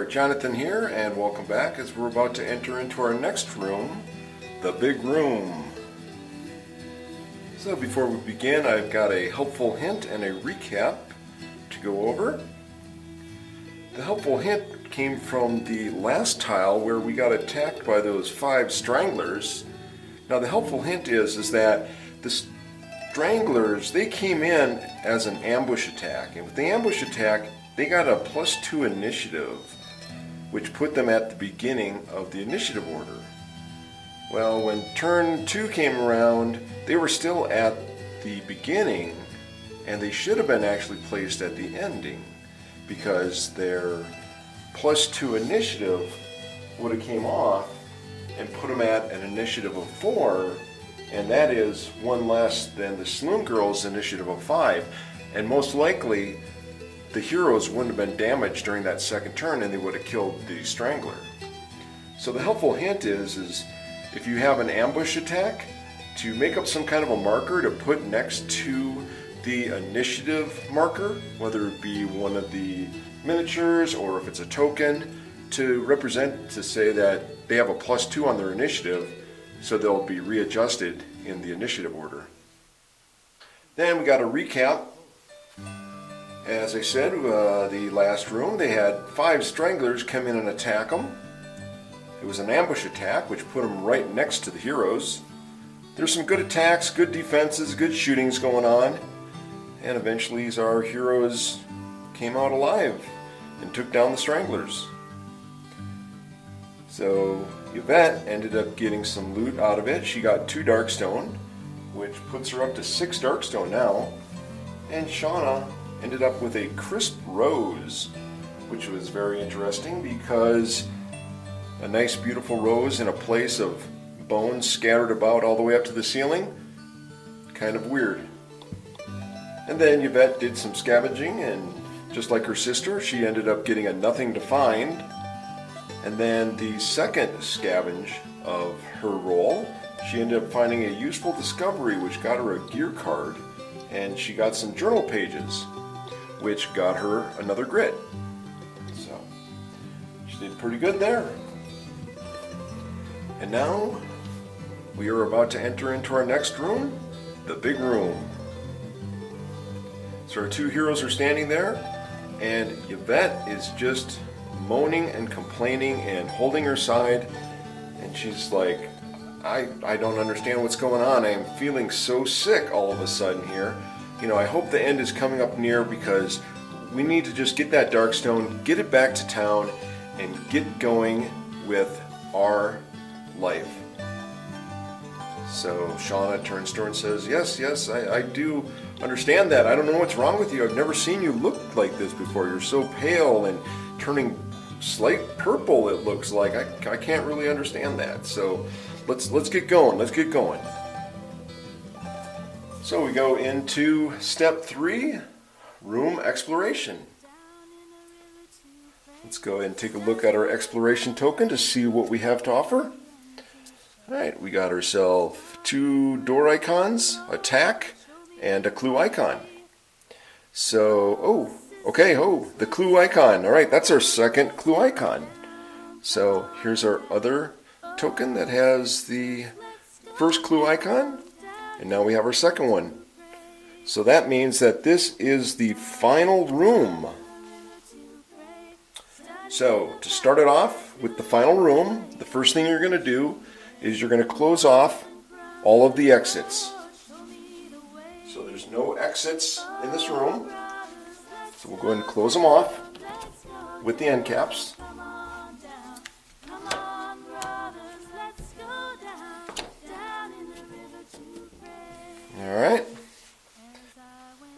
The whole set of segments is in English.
Jonathan here, and welcome back as we're about to enter into our next room, the big room. So before we begin, I've got a helpful hint and a recap to go over. The helpful hint came from the last tile where we got attacked by those 5 stranglers. Now the helpful hint is that the stranglers, they came in as an ambush attack, and with the ambush attack they got a +2 initiative, which put them at the beginning of the initiative order. Well, when turn 2 came around, they were still at the beginning, and they should have been actually placed at the ending, because their +2 initiative would have came off and put them at an initiative of 4, and that is 1 less than the Saloon Girl's initiative of 5, and most likely the heroes wouldn't have been damaged during that second turn and they would have killed the strangler. So the helpful hint is if you have an ambush attack, to make up some kind of a marker to put next to the initiative marker, whether it be one of the miniatures or if it's a token, to represent, to say that they have a +2 on their initiative, so they'll be readjusted in the initiative order. Then we got a recap. As I said, the last room, they had 5 stranglers come in and attack them. It was an ambush attack, which put them right next to the heroes. There's some good attacks, good defenses, good shootings going on, and eventually our heroes came out alive and took down the stranglers. So Yvette ended up getting some loot out of it. She got 2 Darkstone, which puts her up to 6 Darkstone now, and Shawna ended up with a crisp rose, which was very interesting because a nice beautiful rose in a place of bones scattered about all the way up to the ceiling, kind of weird. And then Yvette did some scavenging, and just like her sister, she ended up getting a nothing to find. And then the second scavenge of her roll, she ended up finding a useful discovery which got her a gear card, and she got some journal pages, which got her another grit. So she did pretty good there. And now we are about to enter into our next room, the big room. So our 2 heroes are standing there, and Yvette is just moaning and complaining and holding her side, and she's like, I don't understand what's going on. I am feeling so sick all of a sudden here. You know, I hope the end is coming up near, because we need to just get that Darkstone, get it back to town, and get going with our life. So Shawna turns to her and says, yes, I do understand that. I don't know what's wrong with you. I've never seen you look like this before. You're so pale and turning slight purple, it looks like. I can't really understand that. So let's get going. Let's get going. So we go into step 3, room exploration. Let's go ahead and take a look at our exploration token to see what we have to offer. Alright, we got ourselves 2 door icons, attack, and a clue icon. So, the clue icon. Alright, that's our second clue icon. So here's our other token that has the first clue icon. And now we have our second one. So that means that this is the final room. So to start it off with the final room, the first thing you're going to do is you're going to close off all of the exits. So there's no exits in this room. So we'll go ahead and close them off with the end caps. Alright.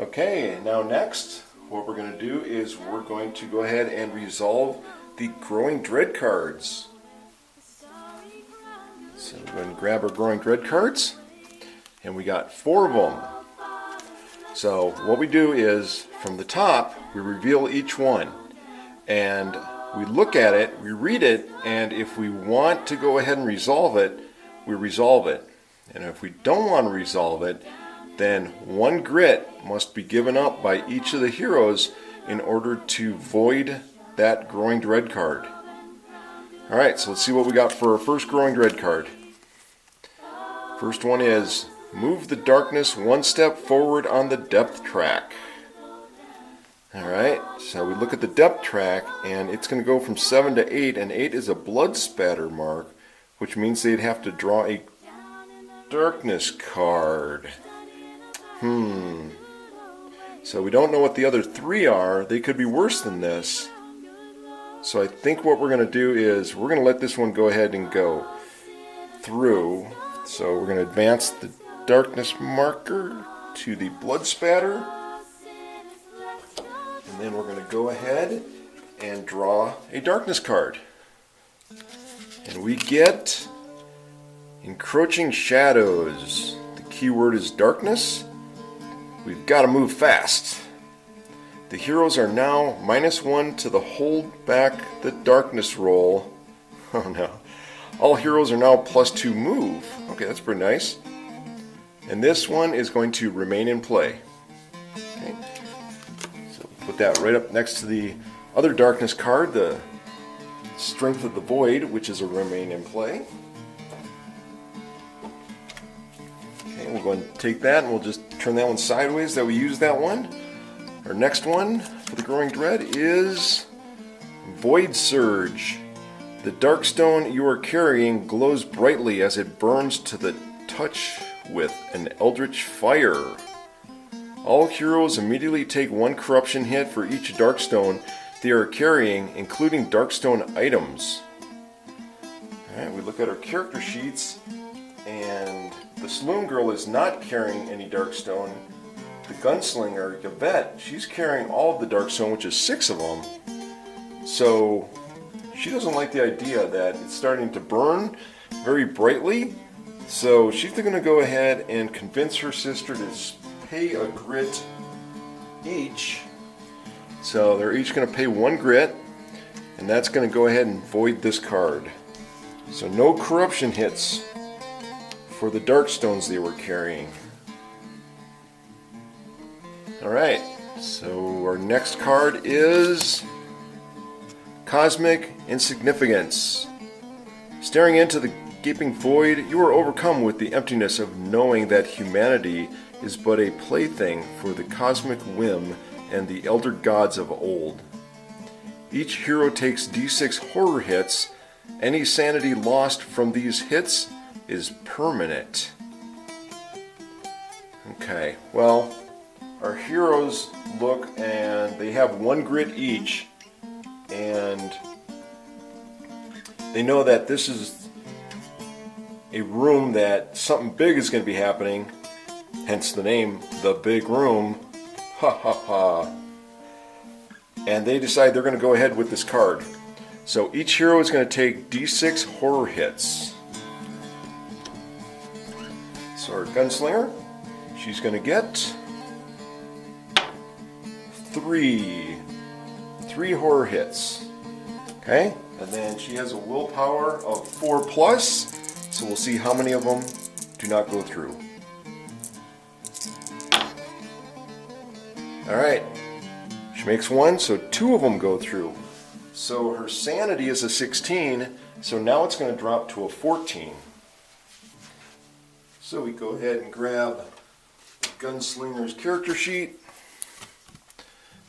Okay, now next, what we're going to do is we're going to go ahead and resolve the Growing Dread cards. So we're going to grab our Growing Dread cards, and we got 4 of them. So what we do is, from the top, we reveal each one, and we look at it, we read it, and if we want to go ahead and resolve it, we resolve it. And if we don't want to resolve it, then 1 grit must be given up by each of the heroes in order to void that Growing Dread card. Alright, so let's see what we got for our first Growing Dread card. First one is move the darkness one step forward on the depth track. Alright, so we look at the depth track and it's going to go from 7 to 8, and 8 is a blood spatter mark, which means they'd have to draw a darkness card. So we don't know what the other 3 are. They could be worse than this. So I think what we're going to do is we're going to let this one go ahead and go through. So we're going to advance the darkness marker to the blood spatter. And then we're going to go ahead and draw a darkness card. And we get encroaching shadows. The keyword is darkness. We've got to move fast. The heroes are now -1 to the hold back the darkness roll. Oh no. All heroes are now +2 move. Okay, that's pretty nice. And this one is going to remain in play. Okay. So put that right up next to the other darkness card, the Strength of the Void, which is a remain in play. Okay, we're going to take that and we'll just turn that one sideways that we use that one. Our next one for the Growing Dread is Void Surge. The dark stone you are carrying glows brightly as it burns to the touch with an eldritch fire. All heroes immediately take 1 corruption hit for each dark stone they are carrying, including dark stone items. Alright, we look at our character sheets, and the Saloon Girl is not carrying any dark stone. The Gunslinger, Beth, she's carrying all of the dark stone, which is 6 of them. So she doesn't like the idea that it's starting to burn very brightly. So she's going to go ahead and convince her sister to pay a grit each. So they're each going to pay 1 grit, and that's going to go ahead and void this card. So no corruption hits for the dark stones they were carrying. Alright, so our next card is Cosmic Insignificance. Staring into the gaping void, you are overcome with the emptiness of knowing that humanity is but a plaything for the cosmic whim and the elder gods of old. Each hero takes d6 horror hits. Any sanity lost from these hits is permanent. Okay, well, our heroes look and they have 1 grit each, and they know that this is a room that something big is going to be happening, hence the name, The Big Room. Ha ha ha. And they decide they're going to go ahead with this card. So each hero is going to take d6 horror hits. So our Gunslinger, she's going to get 3 horror hits. Okay? And then she has a willpower of 4+, so we'll see how many of them do not go through. Alright, she makes 1, so 2 of them go through. So her sanity is a 16, so now it's going to drop to a 14. So we go ahead and grab Gunslinger's character sheet,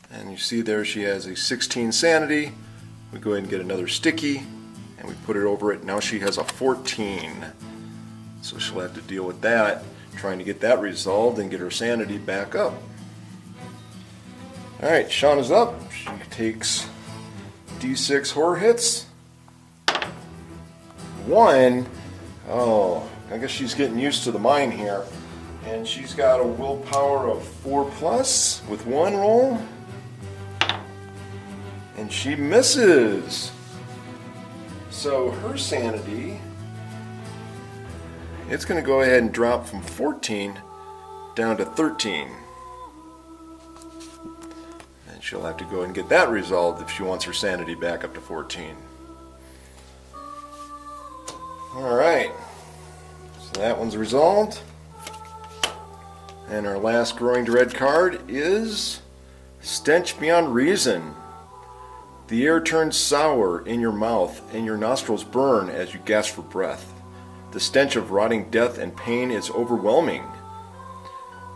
and you see there she has a 16 sanity. We go ahead and get another sticky, and we put it over it. Now she has a 14. So she'll have to deal with that, trying to get that resolved and get her sanity back up. Alright, Shawna's up. She takes d6 horror hits. 1. Oh, I guess she's getting used to the mine here. And she's got a willpower of 4+ with 1 roll. And she misses. So her sanity, it's going to go ahead and drop from 14 down to 13. And she'll have to go and get that resolved if she wants her sanity back up to 14. Alright, so that one's resolved. And our last Growing Dread card is Stench Beyond Reason. The air turns sour in your mouth, and your nostrils burn as you gasp for breath. The stench of rotting death and pain is overwhelming.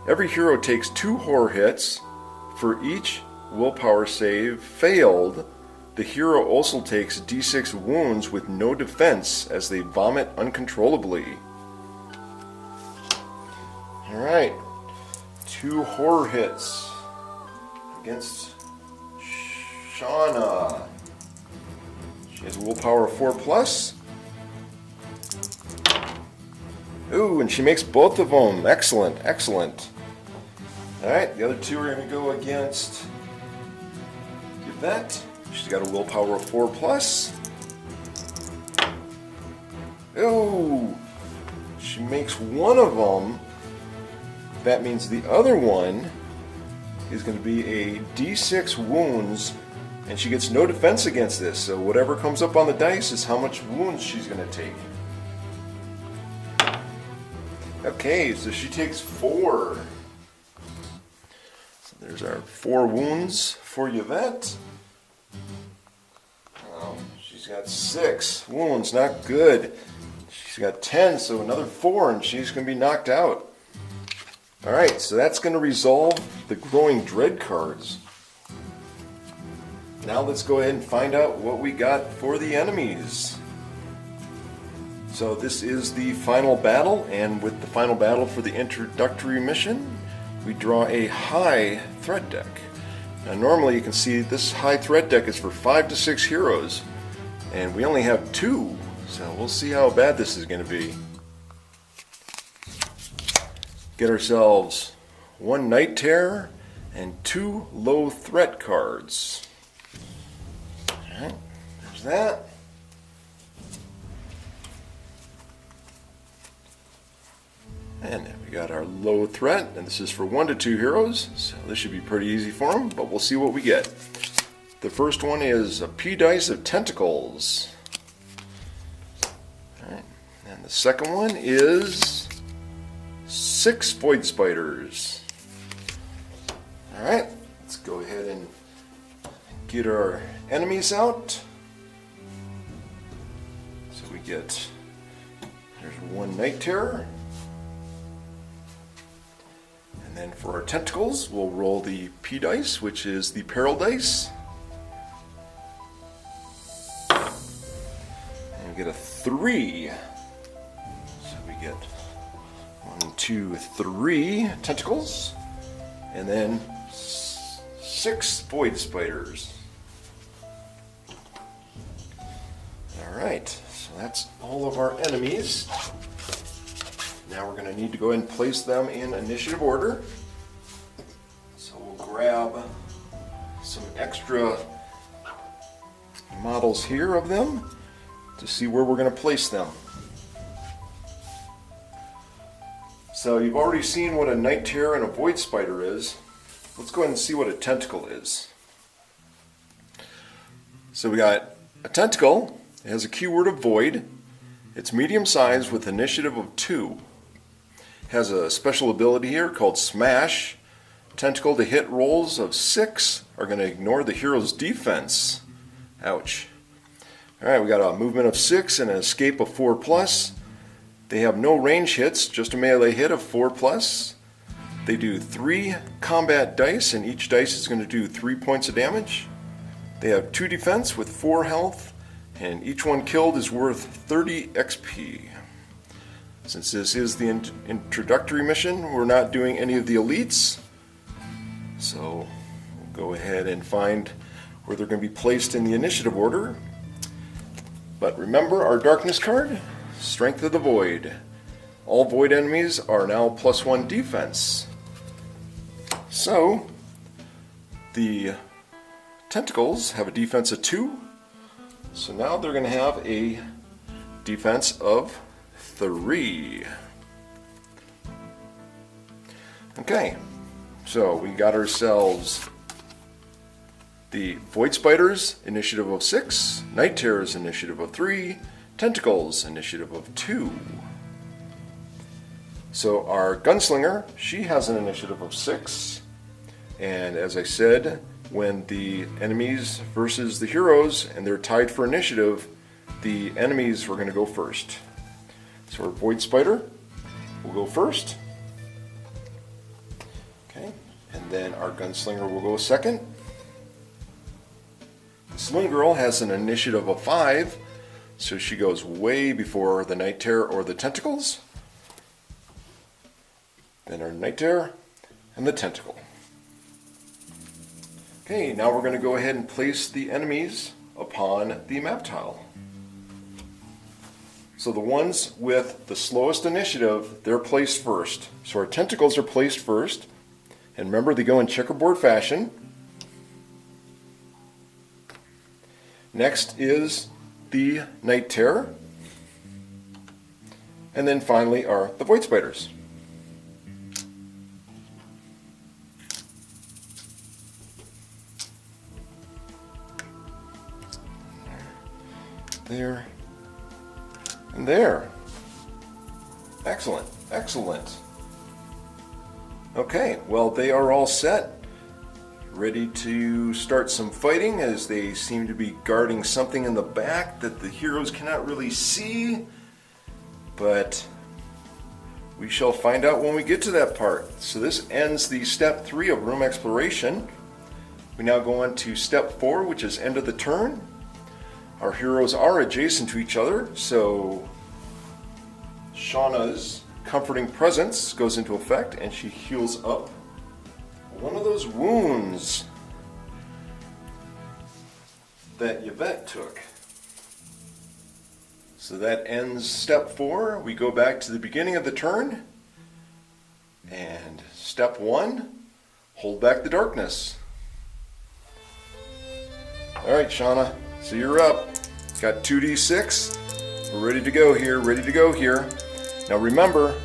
Every hero takes 2 horror hits. For each willpower save failed, the hero also takes d6 wounds with no defense as they vomit uncontrollably. Alright, 2 horror hits against Shawna. She has a willpower of 4+. Ooh, and she makes both of them. Excellent, excellent. Alright, the other 2 are going to go against Beth. She's got a willpower of 4+. Ooh, she makes one of them. That means the other one is going to be a d6 wounds, and she gets no defense against this. So whatever comes up on the dice is how much wounds she's going to take. Okay, so she takes 4. So there's our 4 wounds for Yvette. She's got 6 wounds, not good. She's got 10, so another 4, and she's going to be knocked out. Alright, so that's going to resolve the growing dread cards. Now let's go ahead and find out what we got for the enemies. So this is the final battle, and with the final battle for the introductory mission, we draw a high threat deck. Now normally you can see this high threat deck is for 5 to 6 heroes, and we only have 2, so we'll see how bad this is going to be. Get ourselves 1 Night Terror and 2 low threat cards. Alright, there's that. And then we got our low threat, and this is for 1 to 2 heroes, so this should be pretty easy for them, but we'll see what we get. The first one is a P dice of tentacles. Alright, and the second one is 6 void spiders. Alright, let's go ahead and get our enemies out. So we get, there's 1 Night Terror. And then for our tentacles, we'll roll the P dice, which is the peril dice. And we get a 3. So we get 1, 2, 3 tentacles. And then 6 void spiders. Alright, so that's all of our enemies. Now we're going to need to go ahead and place them in initiative order. So we'll grab some extra models here of them to see where we're going to place them. So you've already seen what a Night Terror and a Void Spider is. Let's go ahead and see what a tentacle is. So we got a tentacle. It has a keyword of Void. It's medium sized with initiative of 2. Has a special ability here called Smash. Tentacle to hit rolls of 6 are going to ignore the hero's defense. Ouch. Alright, we got a movement of 6 and an escape of 4+. They have no range hits, just a melee hit of 4+. They do 3 combat dice, and each dice is going to do 3 points of damage. They have 2 defense with 4 health, and each one killed is worth 30 XP. Since this is the introductory mission, we're not doing any of the elites. So we'll go ahead and find where they're going to be placed in the initiative order. But remember our darkness card, Strength of the Void. All void enemies are now +1 defense. So the tentacles have a defense of 2. So now they're going to have a defense of 3. Okay, so we got ourselves the Void Spiders, initiative of 6, Night Terrors, initiative of 3, Tentacles, initiative of 2. So our Gunslinger, she has an initiative of 6, and as I said, when the enemies versus the heroes and they're tied for initiative, the enemies were going to go first. So our Void Spider will go first. Okay, and then our Gunslinger will go second. The Saloon Girl has an initiative of 5, so she goes way before the Night Terror or the Tentacles. Then our Night Terror and the Tentacle. Okay, now we're going to go ahead and place the enemies upon the map tile. So the ones with the slowest initiative, they're placed first. So our Tentacles are placed first. And remember, they go in checkerboard fashion. Next is the Night Terror. And then finally are the Void Spiders. There and there. Excellent, excellent. Okay, well, they are all set, ready to start some fighting as they seem to be guarding something in the back that the heroes cannot really see, but we shall find out when we get to that part. So this ends the step 3 of room exploration. We now go on to step 4, which is end of the turn. Our heroes are adjacent to each other, so Shawna's comforting presence goes into effect and she heals up one of those wounds that Yvette took. So that ends step 4. We go back to the beginning of the turn, and step 1, hold back the darkness. Alright, Shawna, so you're up. Got 2d6. We're ready to go here, ready to go here. Now remember,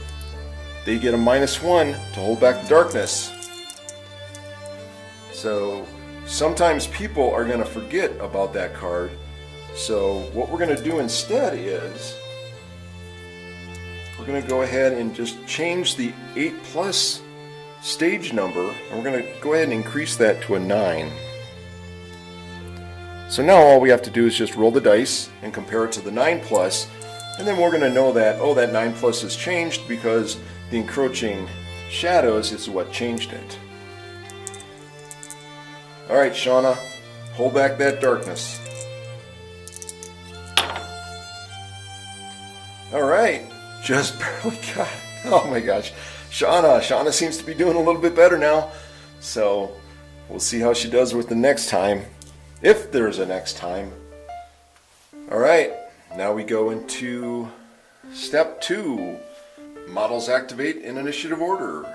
they get a -1 to hold back the darkness. So sometimes people are going to forget about that card. So what we're going to do instead is we're going to go ahead and just change the 8+ stage number, and we're going to go ahead and increase that to a 9. So now all we have to do is just roll the dice and compare it to the 9+, and then we're going to know that, oh, that 9+ has changed because the encroaching shadows is what changed it. Alright, Shawna, hold back that darkness. Alright, just barely got it. Oh my gosh. Shawna seems to be doing a little bit better now. So we'll see how she does with the next time. If there's a next time. Alright, now we go into step 2. Models activate in initiative order.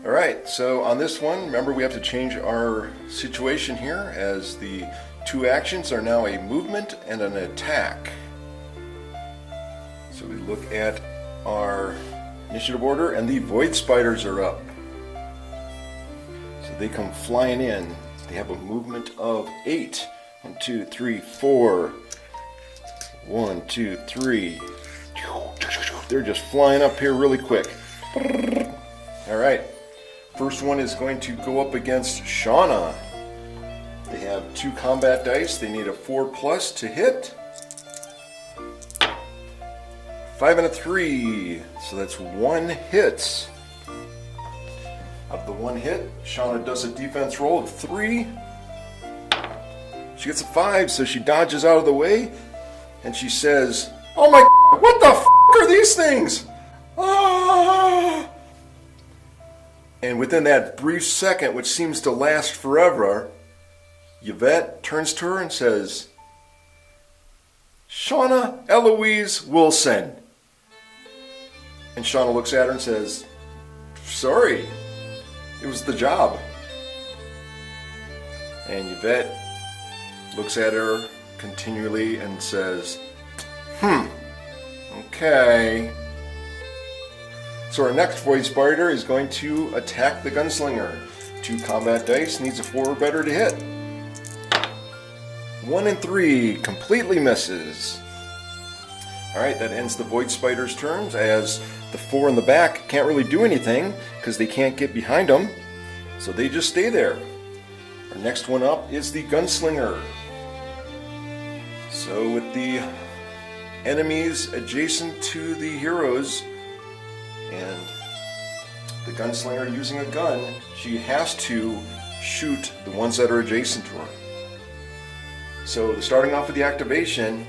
Alright, so on this one, remember we have to change our situation here as the 2 actions are now a movement and an attack. So we look at our initiative order and the Void Spiders are up. So they come flying in. They have a movement of 8. 1, 2, 3, 4. 1, 2, 3. They're just flying up here really quick. Alright. First one is going to go up against Shawna. They have 2 combat dice. They need a 4+ to hit. 5 and a 3. So that's 1 hit. Of the 1 hit, Shawna does a defense roll of 3. She gets a 5, so she dodges out of the way, and she says, "Oh my God, what the f*** are these things?" Ah! And within that brief second, which seems to last forever, Yvette turns to her and says, "Shawna Eloise Wilson." And Shawna looks at her and says, "Sorry, it was the job." And Yvette looks at her continually and says, okay. So our next Void Spider is going to attack the Gunslinger. 2 combat dice, needs a 4 or better to hit. 1 and 3, completely misses. Alright, that ends the Void Spider's turns, as the 4 in the back can't really do anything because they can't get behind them. So they just stay there. Our next one up is the Gunslinger. So with the enemies adjacent to the heroes and the Gunslinger using a gun, she has to shoot the ones that are adjacent to her. So starting off with the activation,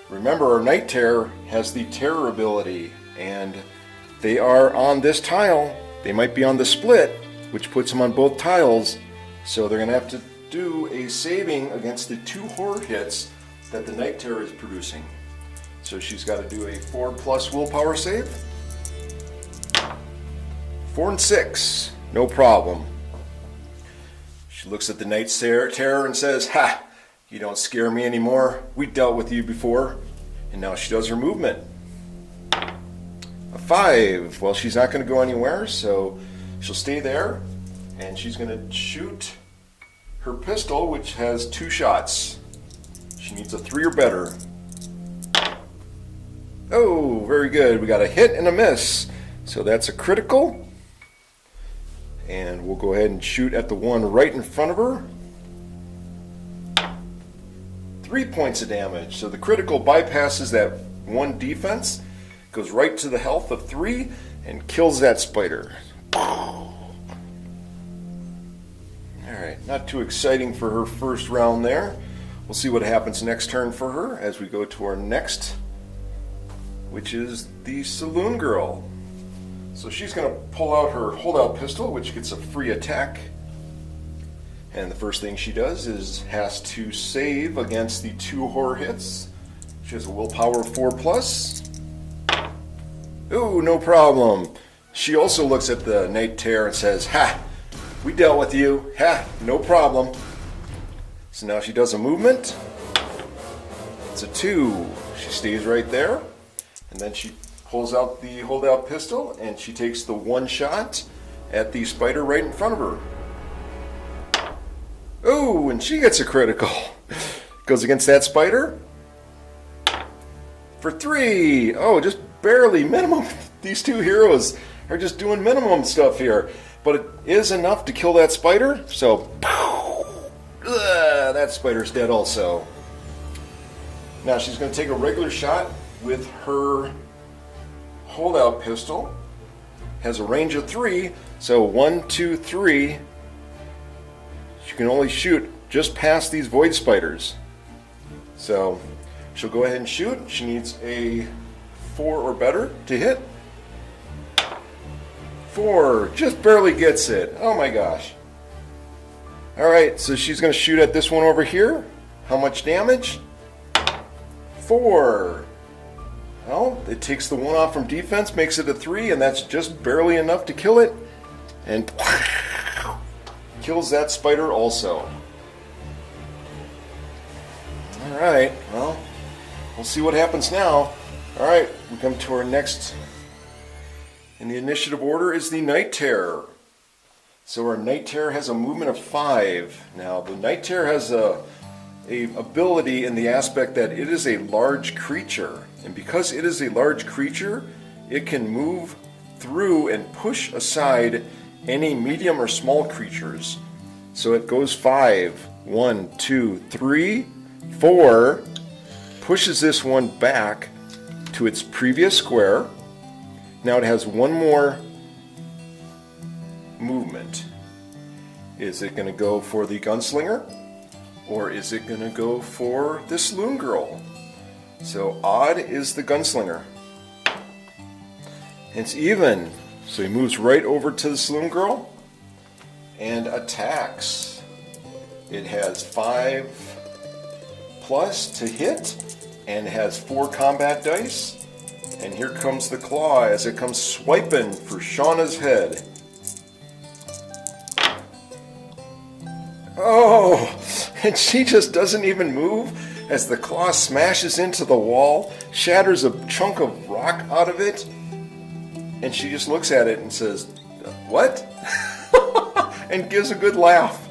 remember our Night Terror has the Terror ability, and they are on this tile. They might be on the split, which puts them on both tiles, so they're going to have to do a saving against the 2 horror hits that the Night Terror is producing. So she's got to do a 4+ willpower save. 4 and 6, no problem. She looks at the Night Terror and says, "Ha! You don't scare me anymore. We dealt with you before." And now she does her movement. A 5. Well, she's not going to go anywhere, so she'll stay there. And she's going to shoot her pistol, which has 2 shots. She needs a 3 or better. Oh, very good. We got a hit and a miss. So that's a critical. And we'll go ahead and shoot at the one right in front of her. 3 points of damage. So the critical bypasses that 1 defense, goes right to the health of 3, and kills that spider. Alright, not too exciting for her first round there. We'll see what happens next turn for her as we go to our next, which is the Saloon Girl. So she's going to pull out her holdout pistol, which gets a free attack. And the first thing she does is has to save against the 2 horror hits. She has a willpower of 4+. Ooh, no problem. She also looks at the Night Terror and says, "Ha! We dealt with you. Ha! No problem." So now she does a movement. It's a 2. She stays right there. And then she pulls out the holdout pistol and she takes the 1 shot at the spider right in front of her. Oh, and she gets a critical. Goes against that spider for 3. Oh, just barely minimum. These 2 heroes are just doing minimum stuff here. But it is enough to kill that spider. So, that spider's dead also. Now she's going to take a regular shot with her holdout pistol. Has a range of 3. So 1, 2, 3. She can only shoot just past these void spiders. So she'll go ahead and shoot. She needs a 4 or better to hit. 4, just barely gets it. Oh my gosh. Alright, so she's going to shoot at this one over here. How much damage? 4. Well, it takes the 1 off from defense, makes it a 3, and that's just barely enough to kill it. And kills that spider also. Alright, well, we'll see what happens now. Alright, we come to our next in the initiative order is the Night Terror. So our Night Terror has a movement of 5. Now the Night Terror has a ability in the aspect that it is a large creature. And because it is a large creature, it can move through and push aside any medium or small creatures. So it goes 5. 1, 2, 3, 4. Pushes this one back to its previous square. Now it has 1 more movement. Is it going to go for the Gunslinger? Or is it going to go for the Saloon Girl? So odd is the Gunslinger. It's even. So he moves right over to the Saloon Girl and attacks. It has 5+ to hit and has 4 combat dice. And here comes the claw as it comes swiping for Shawna's head. Oh, and she just doesn't even move as the claw smashes into the wall, shatters a chunk of rock out of it, and she just looks at it and says, "What?" and gives a good laugh.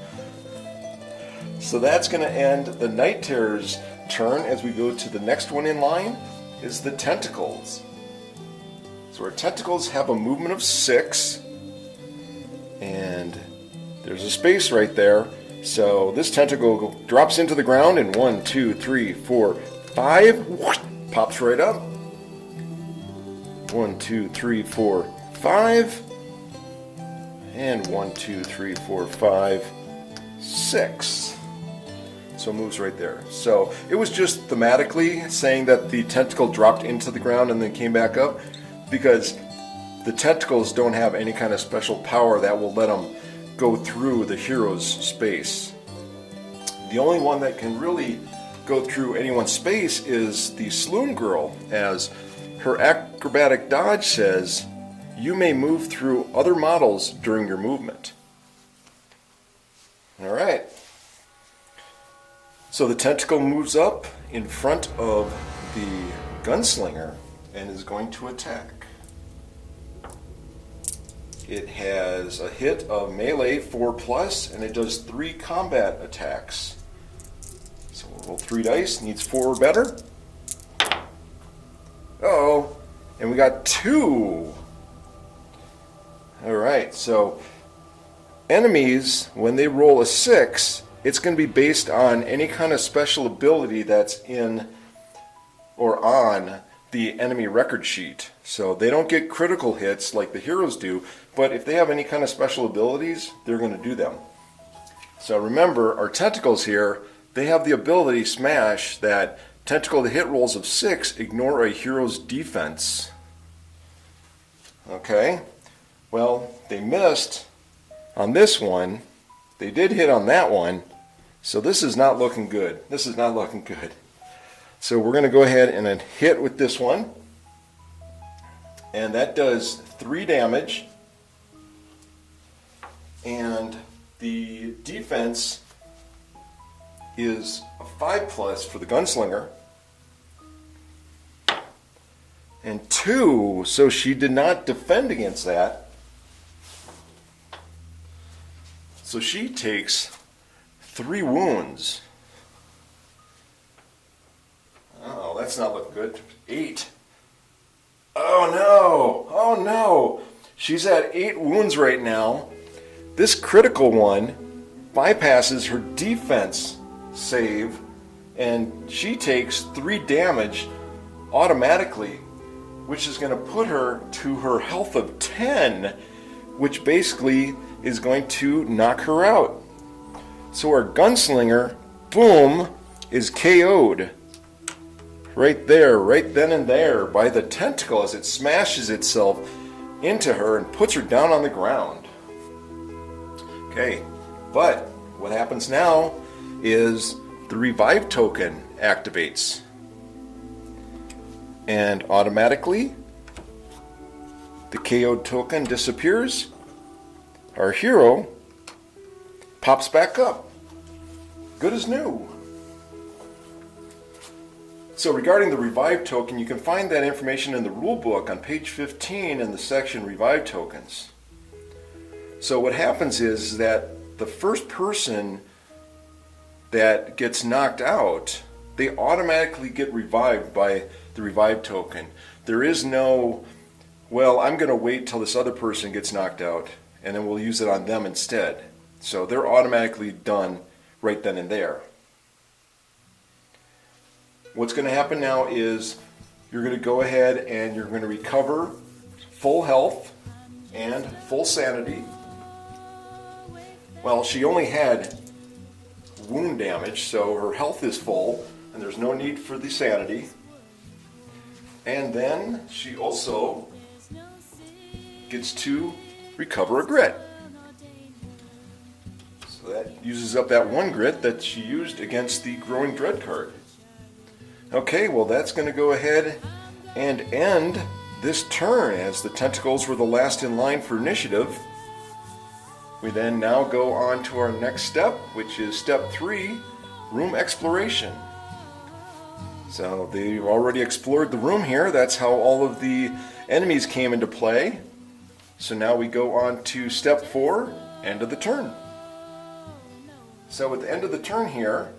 So that's going to end the Night Terror's turn. As we go to the next one in line is the Tentacles. So our Tentacles have a movement of 6. And there's a space right there. So this tentacle drops into the ground, and 1, 2, 3, 4, 5, pops right up. 1, 2, 3, 4, 5. And 1, 2, 3, 4, 5, 6. So it moves right there. So it was just thematically saying that the tentacle dropped into the ground and then came back up, because the tentacles don't have any kind of special power that will let them go through the hero's space. The only one that can really go through anyone's space is the Saloon Girl, as her acrobatic dodge says, you may move through other models during your movement. Alright. So the tentacle moves up in front of the Gunslinger and is going to attack. It has a hit of melee 4+, and it does 3 combat attacks. So we'll roll 3 dice, needs 4 or better. Uh-oh, and we got 2. Alright, so enemies, when they roll a 6, it's going to be based on any kind of special ability that's in or on the enemy record sheet. So they don't get critical hits like the heroes do, but if they have any kind of special abilities, they're going to do them. So remember, our tentacles here, they have the ability smash that tentacle to hit rolls of 6 ignore a hero's defense. Okay, well, they missed on this one. They did hit on that one, so this is not looking good. This is not looking good. So we're going to go ahead and hit with this one, and that does 3 damage, and the defense is a 5+ for the Gunslinger, and 2, so she did not defend against that, so she takes 3 wounds. Oh, that's not looking good. 8. Oh no! Oh no! She's at 8 wounds right now. This critical one bypasses her defense save, and she takes 3 damage automatically, which is going to put her to her health of 10, which basically is going to knock her out. So our Gunslinger, boom, is KO'd. Right there, right then and there, by the tentacle as it smashes itself into her and puts her down on the ground. Okay, but what happens now is the revive token activates. And automatically, the KO token disappears. Our hero pops back up. Good as new. So regarding the revive token, you can find that information in the rule book on page 15 in the section revive tokens. So what happens is that the first person that gets knocked out, they automatically get revived by the revive token. There is no, well, I'm going to wait till this other person gets knocked out and then we'll use it on them instead. So they're automatically done right then and there. What's going to happen now is you're going to go ahead and you're going to recover full health and full sanity. Well, she only had wound damage, so her health is full and there's no need for the sanity. And then she also gets to recover a grit. So that uses up that 1 grit that she used against the Growing Dread card. Okay, well that's going to go ahead and end this turn, as the tentacles were the last in line for initiative. We then now go on to our next step, which is step 3, room exploration. So they've already explored the room here. That's how all of the enemies came into play. So now we go on to step 4, end of the turn. So at the end of the turn here,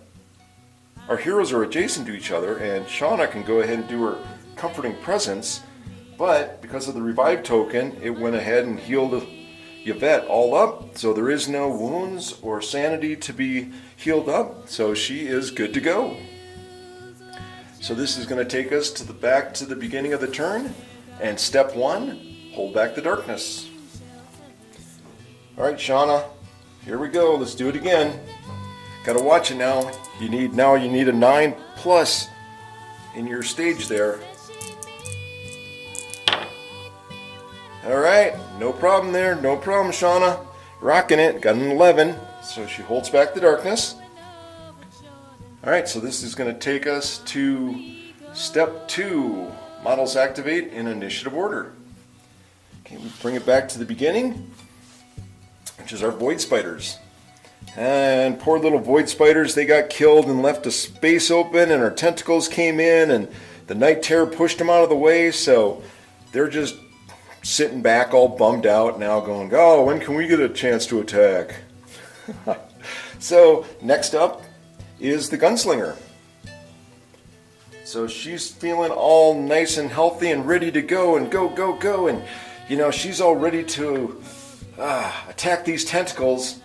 our heroes are adjacent to each other, and Shawna can go ahead and do her comforting presence, but because of the revive token, it went ahead and healed Yvette all up, so there is no wounds or sanity to be healed up, so she is good to go. So this is going to take us to back to the beginning of the turn, and step 1, hold back the darkness. All right, Shawna, here we go. Let's do it again. Gotta watch it now. You need a 9+ in your stage there. All right, no problem there, no problem, Shawna. Rocking it, got an 11, so she holds back the darkness. All right, so this is going to take us to step 2. Models activate in initiative order. Okay, we bring it back to the beginning, which is our void spiders. And poor little void spiders, they got killed and left a space open, and our tentacles came in, and the night terror pushed them out of the way, so they're just sitting back all bummed out now going, oh, when can we get a chance to attack? So next up is the Gunslinger. So she's feeling all nice and healthy and ready to go and go, and you know, she's all ready to attack these tentacles,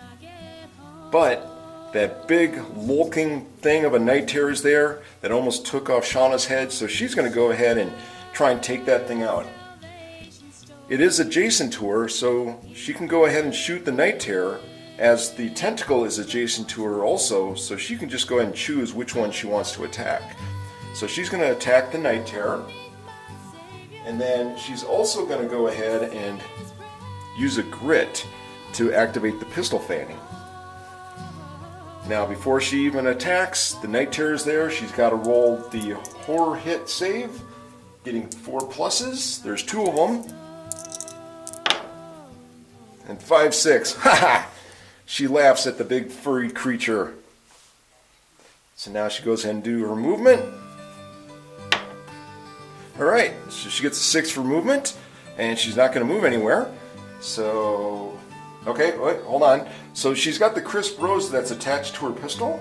but that big lurking thing of a night terror is there that almost took off Shawna's head, so she's going to go ahead and try and take that thing out. It is adjacent to her, so she can go ahead and shoot the night terror, as the tentacle is adjacent to her also, so she can just go ahead and choose which one she wants to attack. So she's going to attack the night terror, and then she's also going to go ahead and use a grit to activate the pistol fanning. Now before she even attacks, the night terror is there. She's got to roll the horror hit save, getting 4 pluses. There's 2 of them. And 5, 6. Ha! She laughs at the big furry creature. So now she goes ahead and do her movement. Alright, so she gets a 6 for movement, and she's not going to move anywhere. So, okay, wait, hold on. So she's got the crisp rose that's attached to her pistol,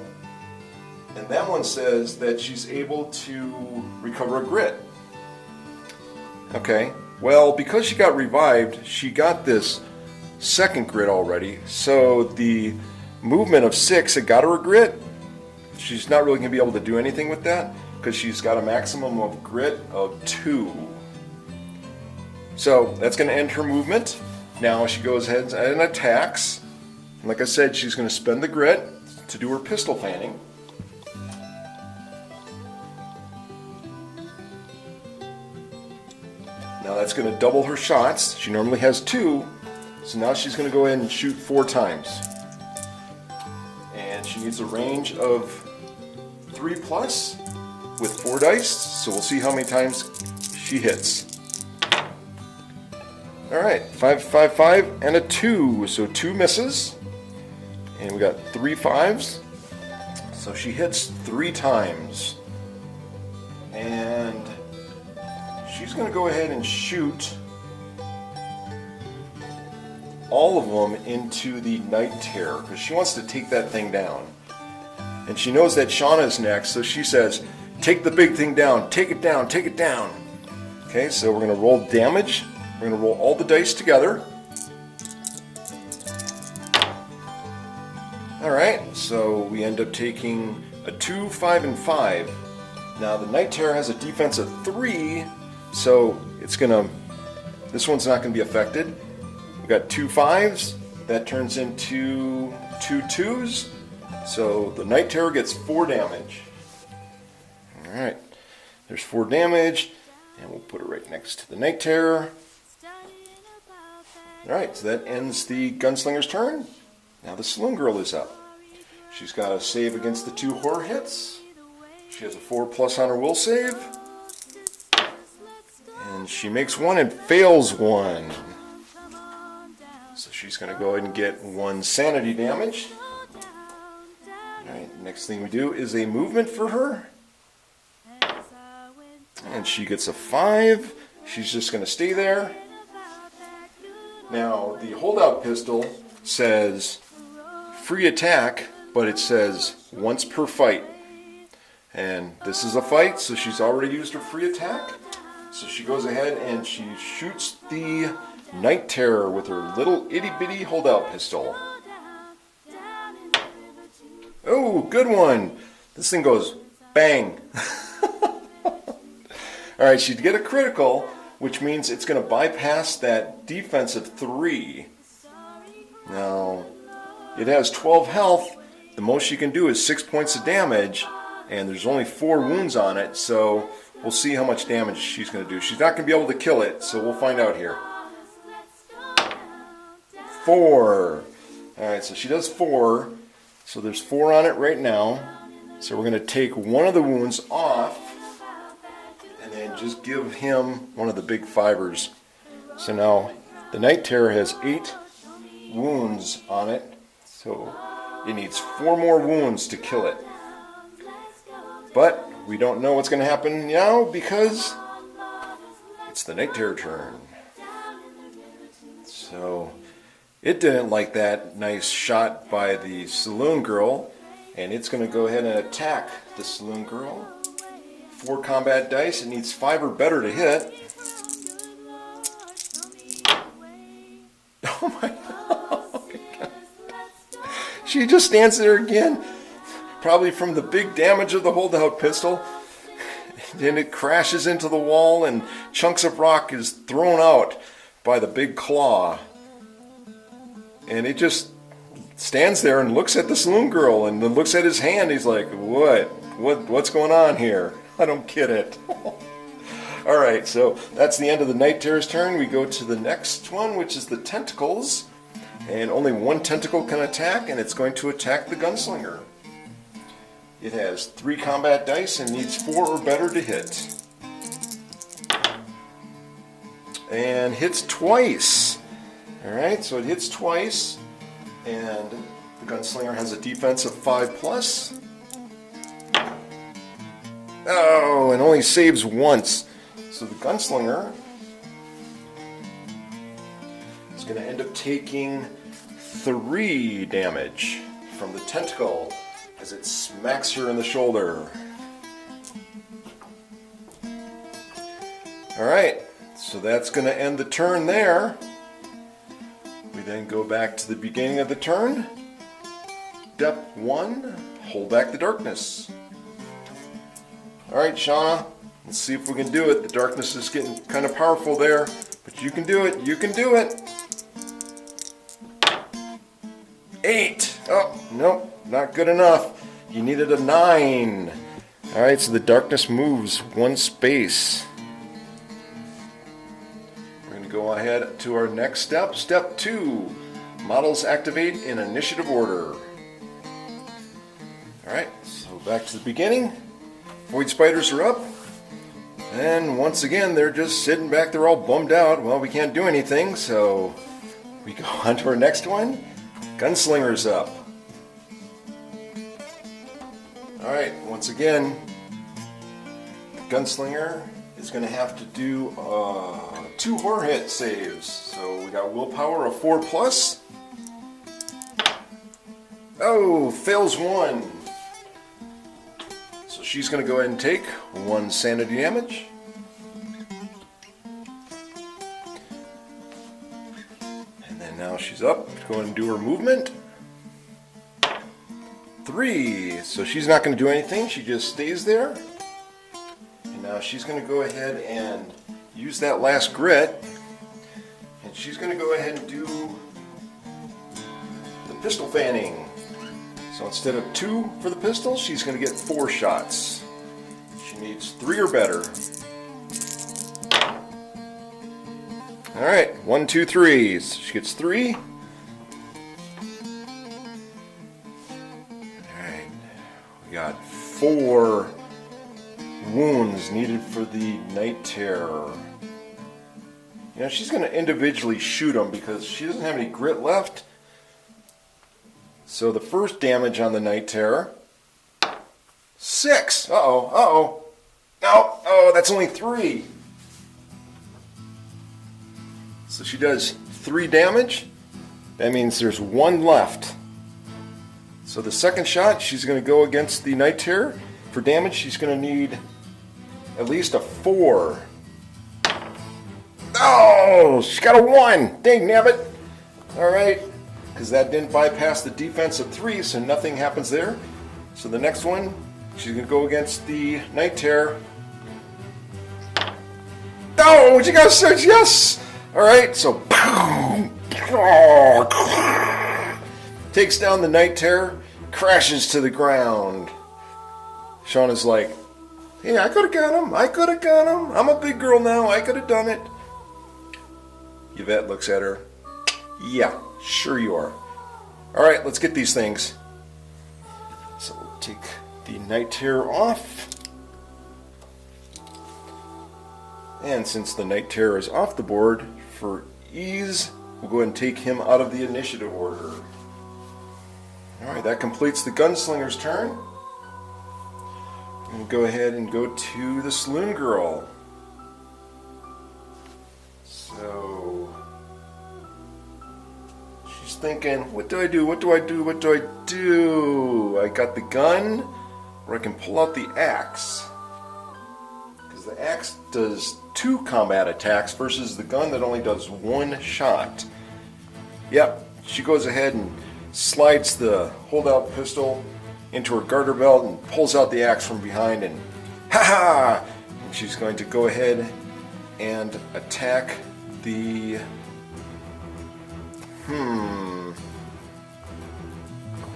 and that one says that she's able to recover a grit. Okay, well, because she got revived, she got this second grit already, so the movement of 6, it got her a grit. She's not really going to be able to do anything with that because she's got a maximum of grit of 2. So that's going to end her movement. Now she goes ahead and attacks. And like I said, she's going to spend the grit to do her pistol fanning. Now that's going to double her shots. She normally has 2. So now she's going to go ahead and shoot 4 times. And she needs a range of 3 plus with 4 dice. So we'll see how many times she hits. Alright, 5, 5, 5, and a 2. So 2 misses. And we got 3 5s. So she hits 3 times. And she's going to go ahead and shoot all of them into the night terror because she wants to take that thing down. And she knows that Shawna's next, so she says, take the big thing down, take it down, take it down. Okay, so we're going to roll damage. We're going to roll all the dice together. Alright, so we end up taking a 2, 5, and 5. Now the night terror has a defense of 3, so it's going to, this one's not going to be affected. We've got 2 5s, that turns into 2 2s, so the night terror gets 4 damage. Alright, there's 4 damage, and we'll put it right next to the night terror. Alright, so that ends the Gunslinger's turn. Now the Saloon Girl is up. She's got a save against the 2 horror hits. She has a 4 plus on her will save. And she makes 1 and fails 1. So she's going to go ahead and get 1 sanity damage. Alright, next thing we do is a movement for her. And she gets a 5. She's just going to stay there. Now, the holdout pistol says free attack, but it says once per fight. And this is a fight, so she's already used her free attack. So she goes ahead and she shoots the Night Terror with her little itty-bitty holdout pistol. Oh, good one. This thing goes bang. Alright, she'd get a critical, which means it's going to bypass that defensive 3. Now, it has 12 health. The most she can do is 6 points of damage, and there's only 4 wounds on it, so we'll see how much damage she's going to do. She's not going to be able to kill it, so we'll find out here. 4. Alright, so she does 4. So there's 4 on it right now. So we're going to take one of the wounds off and then just give him one of the big 5ers. So now the Night Terror has 8 wounds on it. So it needs 4 more wounds to kill it. But we don't know what's going to happen now because it's the Night Terror turn. So it didn't like that nice shot by the Saloon Girl, and it's going to go ahead and attack the Saloon Girl. 4 combat dice. It needs 5 or better to hit. Oh my God. She just stands there again, probably from the big damage of the holdout pistol. Then it crashes into the wall, and chunks of rock is thrown out by the big claw. And it just stands there and looks at the Saloon Girl and then looks at his hand. He's like, what's going on here? I don't get it. Alright, so that's the end of the Night Terror's turn. We go to the next one, which is the Tentacles. And only one tentacle can attack, and it's going to attack the Gunslinger. It has 3 combat dice and needs 4 or better to hit. And hits twice. Alright, so it hits twice, and the Gunslinger has a defense of 5+. Oh, and only saves once. So the Gunslinger is going to end up taking 3 damage from the tentacle as it smacks her in the shoulder. Alright, so that's going to end the turn there. We then go back to the beginning of the turn. Step 1, hold back the darkness. Alright, Shawna, let's see if we can do it. The darkness is getting kind of powerful there, but you can do it, you can do it. 8. Oh, nope, not good enough. You needed a 9. Alright, so the darkness moves 1 space. Go ahead to our next step. Step 2. Models activate in initiative order. Alright, so back to the beginning. Void spiders are up. And once again, they're just sitting back there all bummed out. Well, we can't do anything, so we go on to our next one. Gunslinger's up. Alright, once again, the Gunslinger is going to have to do 2 horror hit saves. So we got willpower of 4+. Oh, fails 1. So she's going to go ahead and take 1 sanity damage. And then now she's up to go and do her movement. 3. So she's not going to do anything. She just stays there. Now she's going to go ahead and use that last grit, and she's going to go ahead and do the pistol fanning. So instead of 2 for the pistol, she's going to get 4 shots. She needs 3 or better. Alright, 1, 2, 3. So she gets 3. Alright, we got 4 wounds needed for the Night Terror. You know, she's going to individually shoot them because she doesn't have any grit left. So the first damage on the Night Terror, 6. Uh-oh. No, oh, that's only 3. So she does 3 damage. That means there's 1 left. So the second shot, she's going to go against the Night Terror. For damage, she's going to need at least a 4. Oh, she got a 1. Dang nabbit. All right, because that didn't bypass the defense of 3, so nothing happens there. So the next one, she's going to go against the Night Terror. Oh, she got a 6, yes! All right, so takes down the Night Terror, crashes to the ground. Shawna's like, hey, I could have got him. I could have got him. I'm a big girl now. I could have done it. Yvette looks at her. Yeah, sure you are. All right, let's get these things. So we'll take the Night Terror off. And since the Night Terror is off the board, for ease, we'll go ahead and take him out of the initiative order. All right, that completes the Gunslinger's turn. And go ahead and go to the Saloon Girl. So she's thinking, what do I do? What do I do? What do I do? I got the gun, or I can pull out the axe. Because the axe does 2 combat attacks versus the gun that only does 1 shot. Yep, she goes ahead and slides the holdout pistol into her garter belt and pulls out the axe from behind and ha-ha! And she's going to go ahead and attack the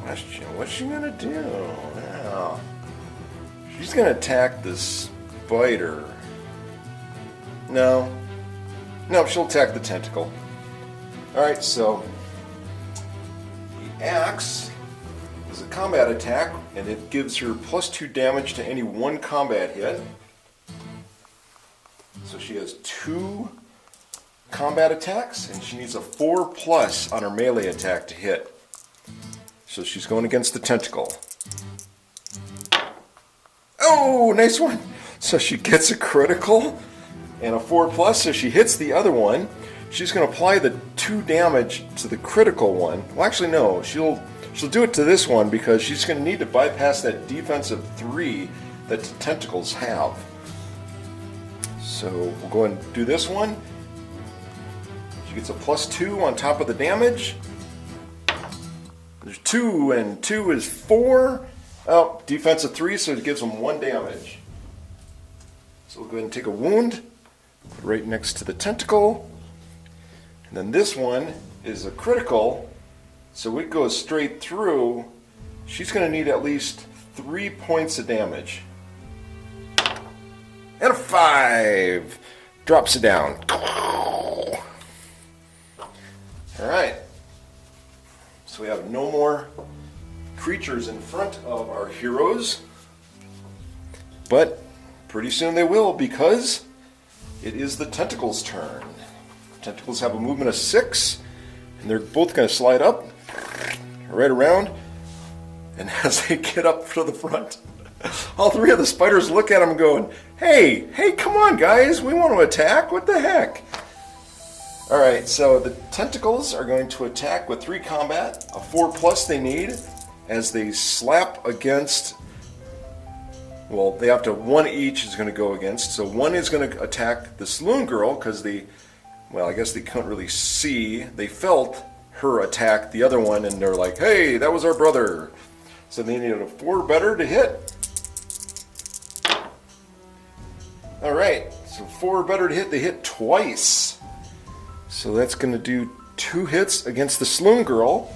question, what's she gonna do? Now, she's gonna attack the spider. No, she'll attack the tentacle. Alright, so the axe is a combat attack, and it gives her +2 damage to any 1 combat hit. So she has 2 combat attacks, and she needs a 4+ on her melee attack to hit. So she's going against the tentacle. Oh, nice one! So she gets a critical and a 4+, so she hits the other one. She's going to apply the 2 damage to the critical one. Well, actually, no. She'll do it to this one because she's going to need to bypass that defensive 3 that the tentacles have. So we'll go ahead and do this one. She gets a +2 on top of the damage. There's 2, and 2 is 4. Oh, defensive 3, so it gives them 1 damage. So we'll go ahead and take a wound right next to the tentacle. And then this one is a critical, so it goes straight through. She's going to need at least 3 points of damage. And a 5. Drops it down. Alright. So we have no more creatures in front of our heroes. But pretty soon they will, because it is the tentacles' turn. Tentacles have a movement of 6, and they're both going to slide up, right around, and as they get up to the front, all 3 of the spiders look at them going, hey, come on guys, we want to attack, what the heck? Alright, so the tentacles are going to attack with 3 combat, a 4+ they need, as they slap against, well, they have to, 1 each is going to go against, so 1 is going to attack the Saloon Girl, because they, well, I guess they couldn't really see, they felt her attack the other one, and they're like, hey, that was our brother. So they needed a 4 better to hit. Alright, so 4 better to hit, they hit twice. So that's going to do 2 hits against the Saloon Girl,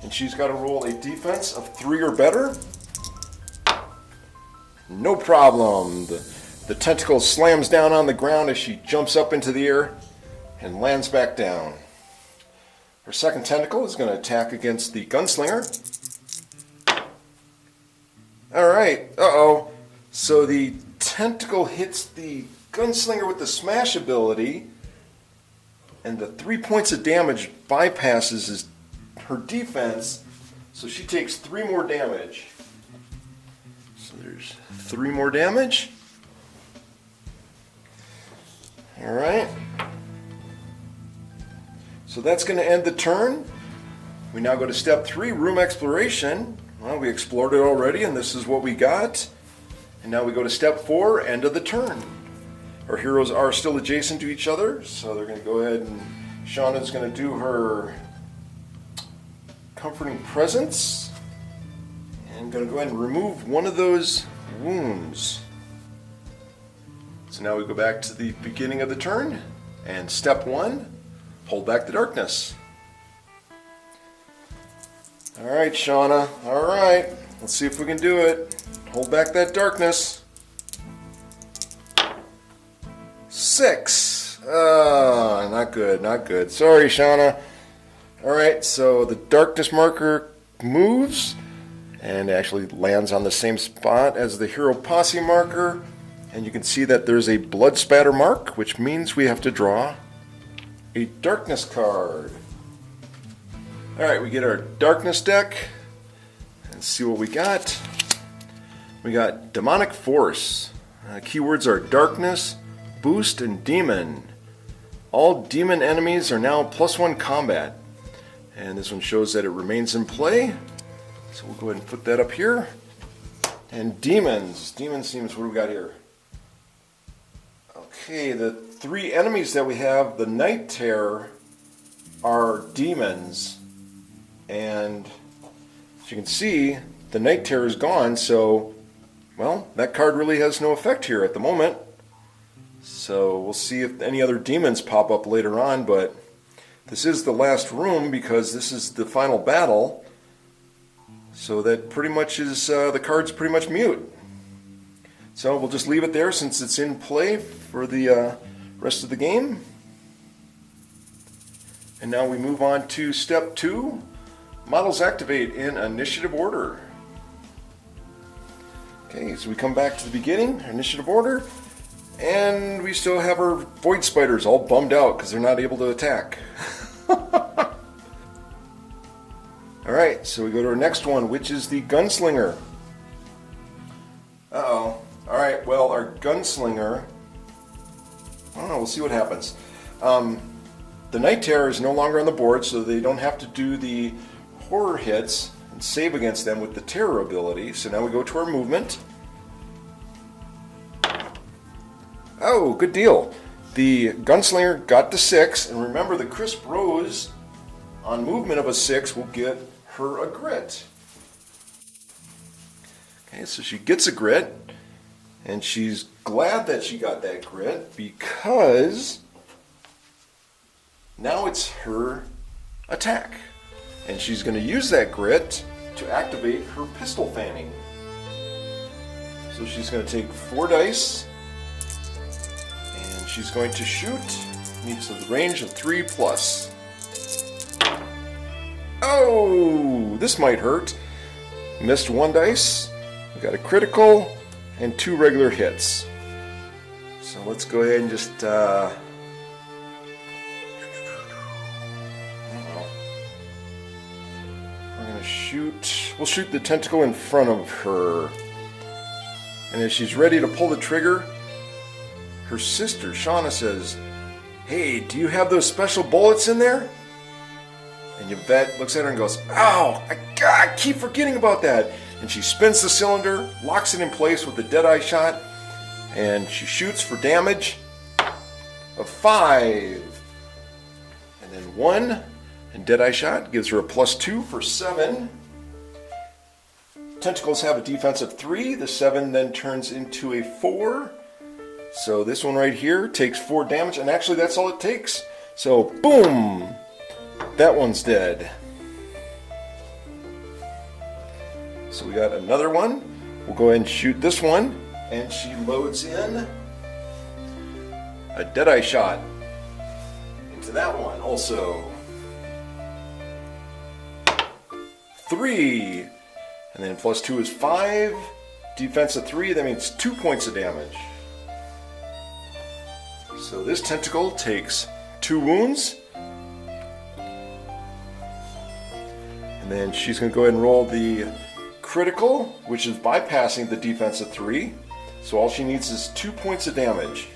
and she's got to roll a defense of 3 or better. No problem. The tentacle slams down on the ground as she jumps up into the air and lands back down. Her second tentacle is going to attack against the Gunslinger. Alright, uh-oh. So the tentacle hits the Gunslinger with the smash ability, and the 3 points of damage bypasses her defense, so she takes 3 more damage. So there's 3 more damage. Alright. So that's going to end the turn. We now go to step 3, room exploration. Well, we explored it already, and this is what we got. And now we go to step 4, end of the turn. our heroes are still adjacent to each other, so they're going to go ahead and Shawna's going to do her comforting presence. And I'm going to go ahead and remove one of those wounds. So now we go back to the beginning of the turn, and step 1, hold back the darkness. Alright, Shawna, alright, let's see if we can do it. Hold back that darkness. 6. Not good, not good. Sorry, Shawna. Alright, so the darkness marker moves and actually lands on the same spot as the hero posse marker. And you can see that there's a blood spatter mark, which means we have to draw a darkness card. Alright, we get our darkness deck and see what we got. We got demonic force. Keywords are darkness, boost, and demon. All demon enemies are now +1 combat. And this one shows that it remains in play. So we'll go ahead and put that up here. And demons. Demons seems, what do we got here? Okay, the 3 enemies that we have, the Night Terror, are demons. And as you can see, the Night Terror is gone, so, well, that card really has no effect here at the moment. So we'll see if any other demons pop up later on, but this is the last room because this is the final battle. So that pretty much is, the card's pretty much mute. So we'll just leave it there since it's in play for the rest of the game. And now we move on to step 2. Models activate in initiative order. Okay, so we come back to the beginning, initiative order, and we still have our void spiders all bummed out because they're not able to attack. Alright, so we go to our next one, which is the Gunslinger. Uh-oh. Alright, well, our Gunslinger, I don't know, we'll see what happens. The Night Terror is no longer on the board, so they don't have to do the horror hits and save against them with the terror ability. So now we go to our movement. Oh, good deal. The Gunslinger got to 6, and remember the Crisp Rose on movement of a 6 will get her a grit. Okay, so she gets a grit, and she's glad that she got that grit because now it's her attack. And she's going to use that grit to activate her pistol fanning. So she's going to take 4 dice, and she's going to shoot. Needs the range of 3+. Oh, this might hurt. Missed 1 dice. We got a critical and 2 regular hits. So let's go ahead and just we'll shoot the tentacle in front of her. And as she's ready to pull the trigger, her sister, Shawna, says, "Hey, do you have those special bullets in there?" And Yvette looks at her and goes, "Ow, I keep forgetting about that." And she spins the cylinder, locks it in place with the Deadeye shot, and she shoots for damage of 5. And then 1. And Deadeye Shot gives her a +2 for 7. Tentacles have a defense of 3. The 7 then turns into a 4. So this one right here takes 4 damage, and actually that's all it takes. So boom! That one's dead. So we got another one. We'll go ahead and shoot this one, and she loads in a Deadeye Shot into that one also. 3, and then +2 is 5. Defense of 3, that means 2 points of damage. So this tentacle takes 2 wounds. And then she's going to go ahead and roll the critical, which is bypassing the defense of 3. So all she needs is 2 points of damage.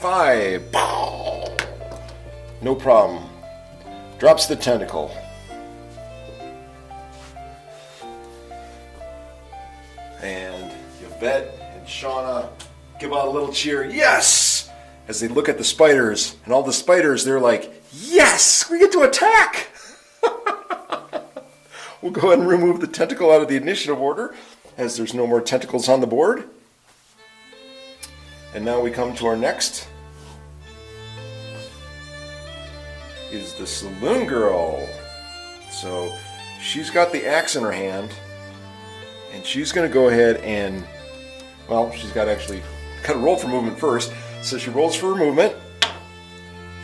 5. No problem. Drops the tentacle. And Yvette and Shawna give out a little cheer, yes! As they look at the spiders, and all the spiders, they're like, yes! We get to attack! We'll go ahead and remove the tentacle out of the initiative order, as there's no more tentacles on the board. And now we come to our next, is the Saloon Girl. So she's got the axe in her hand, and she's going to go ahead and, well, she's got to roll for movement first. So she rolls for her movement.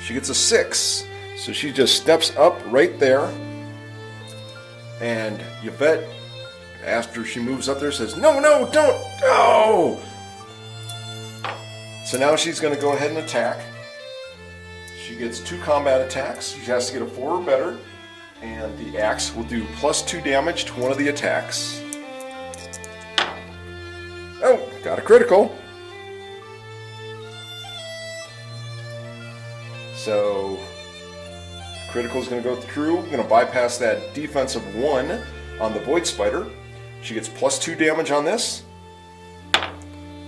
She gets a 6. So she just steps up right there. And Yvette, after she moves up there, says, no, don't, no! So now she's going to go ahead and attack. She gets 2 combat attacks. She has to get a 4 or better. And the axe will do +2 damage to one of the attacks. Oh, got a critical. So, critical is going to go through. I'm going to bypass that defense of 1 on the Void Spider. She gets +2 damage on this.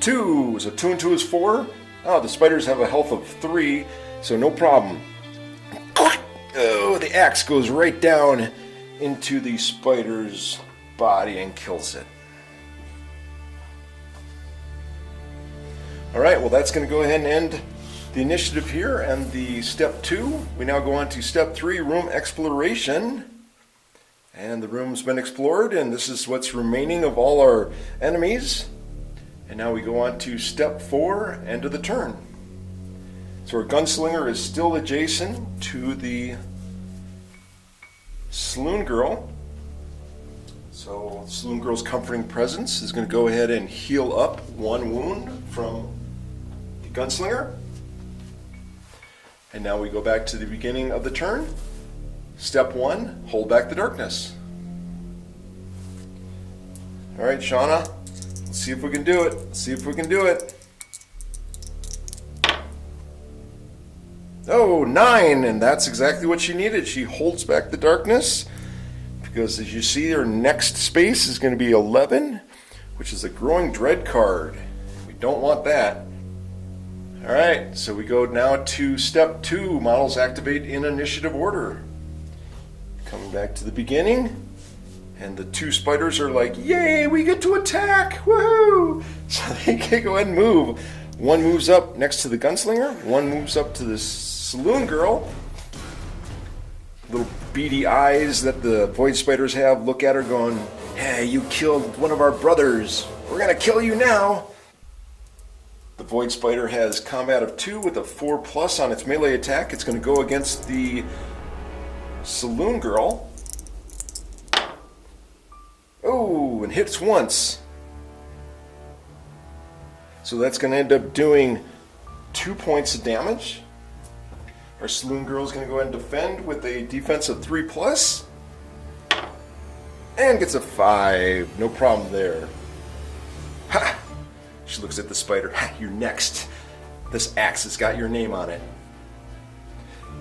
2, so 2 and 2 is 4. Oh, the spiders have a health of 3, so no problem. Oh, the axe goes right down into the spider's body and kills it. Alright, well that's going to go ahead and end the initiative here and the step 2. We now go on to step 3, room exploration. And the room's been explored, and this is what's remaining of all our enemies. And now we go on to step 4, end of the turn. So our Gunslinger is still adjacent to the Saloon Girl. So Saloon Girl's comforting presence is going to go ahead and heal up 1 wound from the Gunslinger. And now we go back to the beginning of the turn. Step 1, hold back the darkness. Alright, Shawna, let's see if we can do it. Let's see if we can do it. Oh, 9, and that's exactly what she needed. She holds back the darkness because, as you see, her next space is going to be 11, which is a Growing Dread card. We don't want that. Alright, so we go now to step 2, models activate in initiative order. Coming back to the beginning, and the 2 spiders are like, yay, we get to attack, woohoo! So they can go ahead and move. 1 moves up next to the Gunslinger, 1 moves up to the Saloon Girl. Little beady eyes that the Void Spiders have look at her going, hey, you killed one of our brothers. We're going to kill you now. The Void Spider has combat of 2 with a 4+ on its melee attack. It's going to go against the Saloon Girl. Oh, and hits once. So that's going to end up doing 2 points of damage. Our Saloon Girl is going to go ahead and defend with a defense of 3+. And gets a 5. No problem there. Ha! She looks at the spider. Ha! You're next. This axe has got your name on it.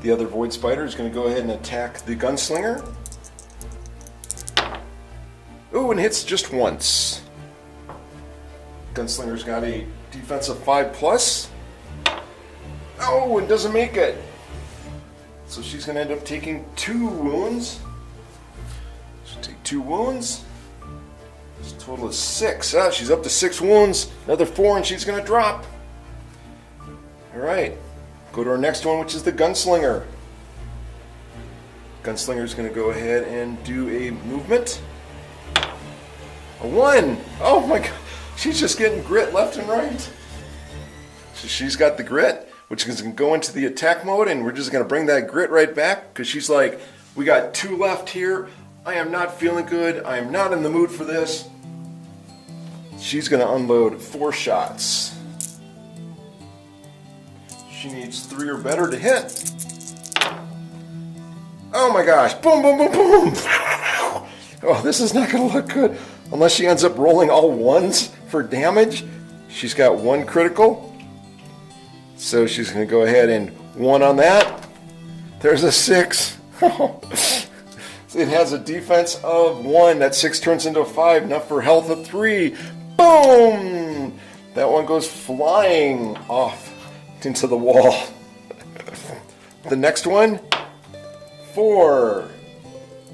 The other Void Spider is going to go ahead and attack the Gunslinger. Ooh, and hits just once. Gunslinger's got a defense of 5+. Oh, and doesn't make it. So she's going to end up taking 2 wounds. She'll take 2 wounds. It's a total of 6. Ah, she's up to 6 wounds. Another 4 and she's going to drop. Alright. Go to our next one, which is the Gunslinger. Gunslinger's going to go ahead and do a movement. A 1. Oh my god. She's just getting grit left and right. So she's got the grit, which is going to go into the attack mode, and we're just going to bring that grit right back because she's like, we got 2 left here. I am not feeling good. I am not in the mood for this. She's going to unload 4 shots. She needs 3 or better to hit. Oh my gosh. Boom, boom, boom, boom. Oh, this is not going to look good. Unless she ends up rolling all 1s for damage. She's got 1 critical. So she's going to go ahead and 1 on that. There's a 6. It has a defense of 1. That 6 turns into a 5. Enough for health of 3. Boom! That one goes flying off into the wall. The next one, 4,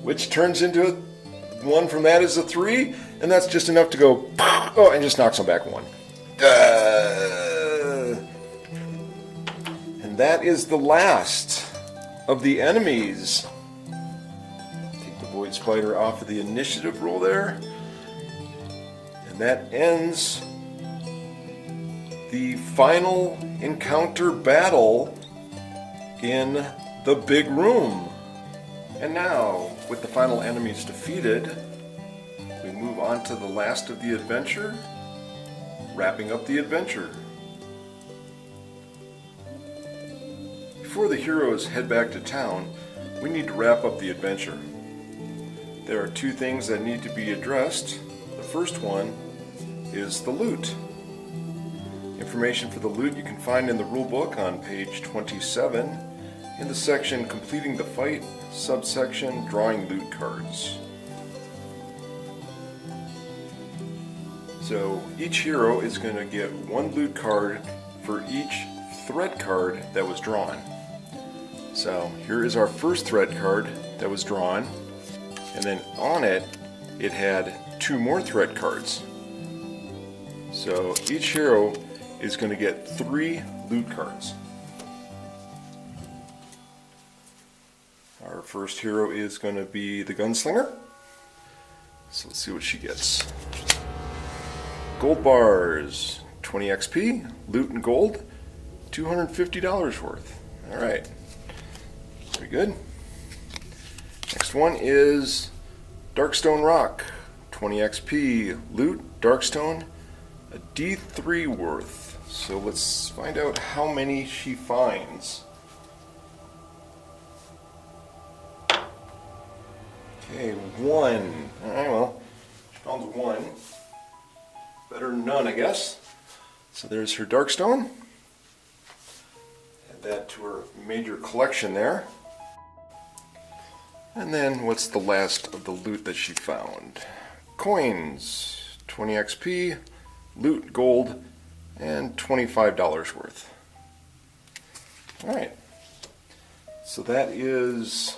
which turns into one from that is a 3, and that's just enough to go, oh, and just knocks him back 1. And that is the last of the enemies. Take the Void Spider off of the initiative roll there. And that ends the final encounter battle in the big room. And now, with the final enemies defeated, we move on to the last of the adventure, wrapping up the adventure. Before the heroes head back to town, we need to wrap up the adventure. There are 2 things that need to be addressed. The first one is the loot. Information for the loot you can find in the rulebook on page 27 in the section Completing the Fight, subsection Drawing Loot Cards. So each hero is going to get 1 loot card for each threat card that was drawn. So here is our first threat card that was drawn, and then on it, it had 2 more threat cards. So each hero is going to get 3 loot cards. Our first hero is going to be the Gunslinger. So let's see what she gets. Gold bars, 20 XP, loot and gold, $250 worth. Alright, very good. Next one is Darkstone Rock, 20 XP, loot, Darkstone, a D3 worth. So let's find out how many she finds. Okay, 1. Alright, well, she found 1. Better than none, I guess. So there's her Darkstone. Add that to her major collection there. And then what's the last of the loot that she found? Coins, 20 XP, loot, gold, and $25 worth. Alright. So that is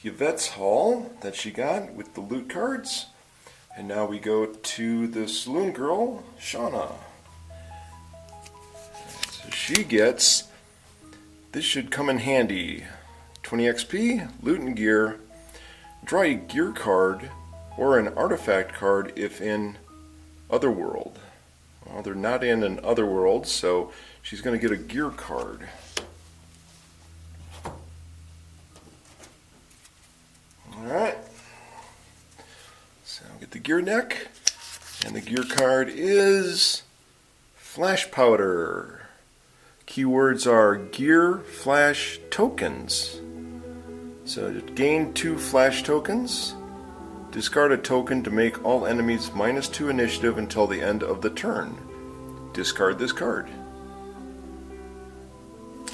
Yvette's haul that she got with the loot cards. And now we go to the Saloon Girl, Shawna. So she gets, this should come in handy, 20 XP, loot and gear, draw a gear card or an artifact card if in Otherworld. Well, they're not in an Otherworld, so she's going to get a gear card. Alright. So get the gear deck, and the gear card is Flash Powder. Keywords are gear, flash, tokens. So gain 2 flash tokens. Discard a token to make all enemies -2 initiative until the end of the turn. Discard this card.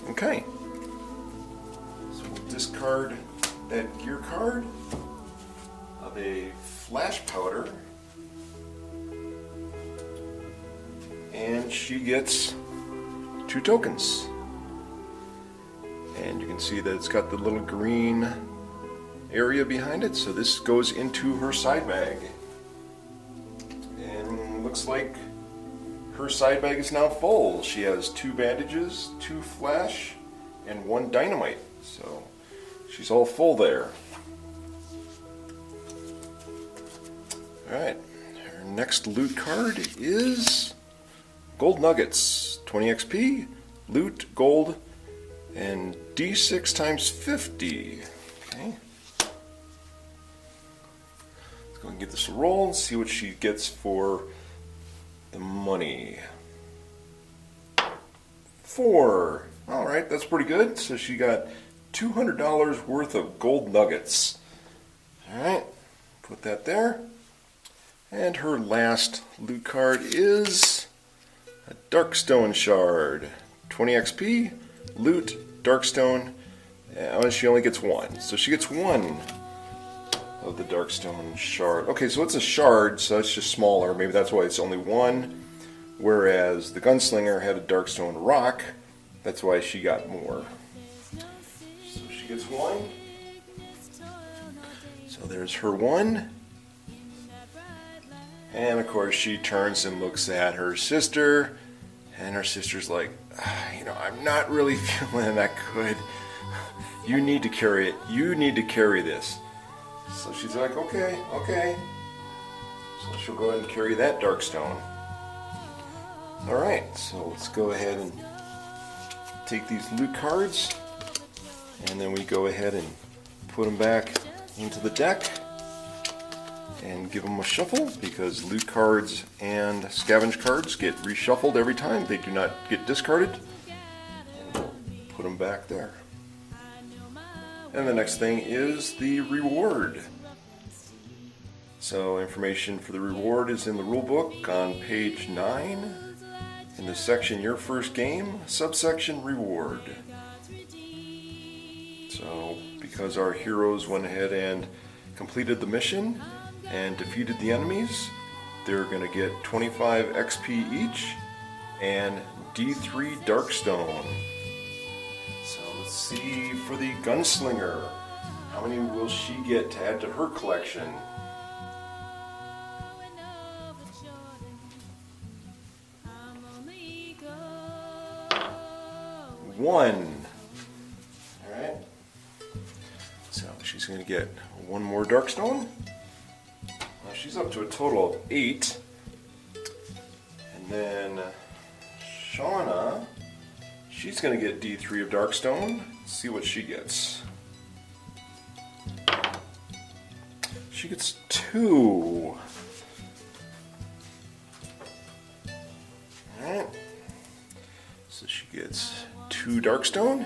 Okay. So we'll discard that gear card of a Flash Powder. And she gets 2 tokens. And you can see that it's got the little green area behind it, so this goes into her side bag. And looks like her side bag is now full. She has 2 bandages, 2 flash, and 1 dynamite. So she's all full there. Alright, her next loot card is Gold Nuggets, 20 XP, loot, gold, and D6 times 50. Okay. Let's go and give this a roll and see what she gets for the money. 4. Alright, that's pretty good. So she got $200 worth of gold nuggets. Alright, put that there. And her last loot card is a Darkstone Shard. 20 XP, loot, Darkstone, and she only gets 1. So she gets 1 of the Darkstone Shard. Okay, so it's a shard, so it's just smaller. Maybe that's why it's only 1. whereas the Gunslinger had a Darkstone rock. That's why she got more. So she gets 1. So there's her 1. And of course she turns and looks at her sister, and her sister's like, I'm not really feeling that good. You need to carry it. You need to carry this. So she's like, okay. So she'll go ahead and carry that Darkstone. Alright, so let's go ahead and take these loot cards, and then we go ahead and put them back into the deck and give them a shuffle, because loot cards and scavenge cards get reshuffled every time. They do not get discarded. And put them back there. And the next thing is the reward. So information for the reward is in the rulebook on page 9 in the section Your First Game, subsection Reward. So because our heroes went ahead and completed the mission and defeated the enemies, they're going to get 25 XP each and D3 Darkstone. So let's see for the Gunslinger. How many will she get to add to her collection? 1. Alright. So she's going to get 1 more Darkstone. Now she's up to a total of 8. And then Shawna, she's going to get D3 of Darkstone. Let's see what she gets. She gets 2. Alright. So she gets 2 Darkstone.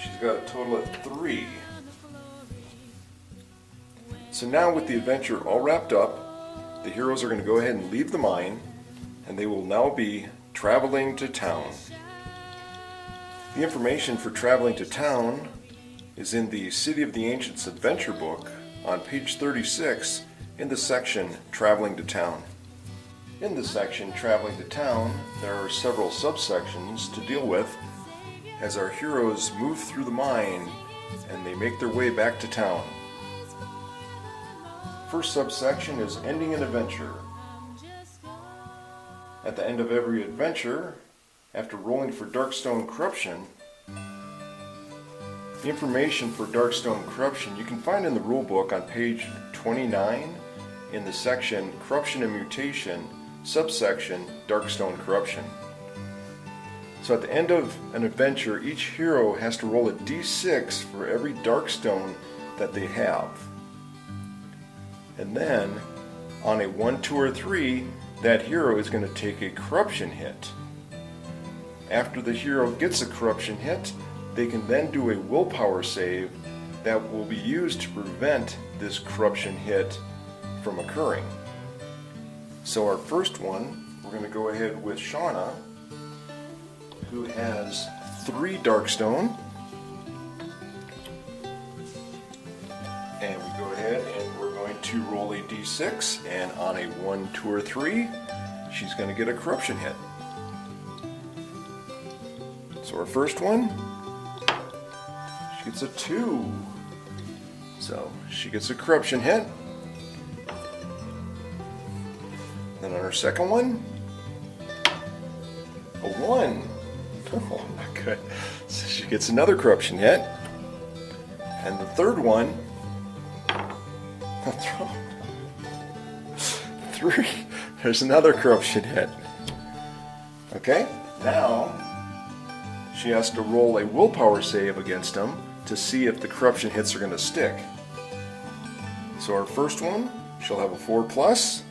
She's got a total of 3. So now with the adventure all wrapped up, the heroes are going to go ahead and leave the mine, and they will now be traveling to town. The information for traveling to town is in the City of the Ancients adventure book on page 36 in the section Traveling to Town. In the section Traveling to Town, there are several subsections to deal with as our heroes move through the mine and they make their way back to town. First subsection is Ending an Adventure. At the end of every adventure, after rolling for Darkstone Corruption, the information for Darkstone Corruption you can find in the rulebook on page 29 in the section Corruption and Mutation, subsection Darkstone Corruption. So at the end of an adventure, each hero has to roll a d6 for every Darkstone that they have. And then, on a 1, 2, or 3, that hero is going to take a corruption hit. After the hero gets a corruption hit, they can then do a willpower save that will be used to prevent this corruption hit from occurring. So our first one, we're going to go ahead with Shawna, who has 3 Darkstone. And we go ahead and we're going to roll a d6, and on a 1, 2, or 3, she's going to get a corruption hit. So our first one, she gets a 2. So she gets a corruption hit. Then on her second one, a 1. Oh, not good. So she gets another corruption hit. And the third one, 3. There's another corruption hit. Okay, now she has to roll a willpower save against them to see if the corruption hits are going to stick. So our first one, she'll have a 4+.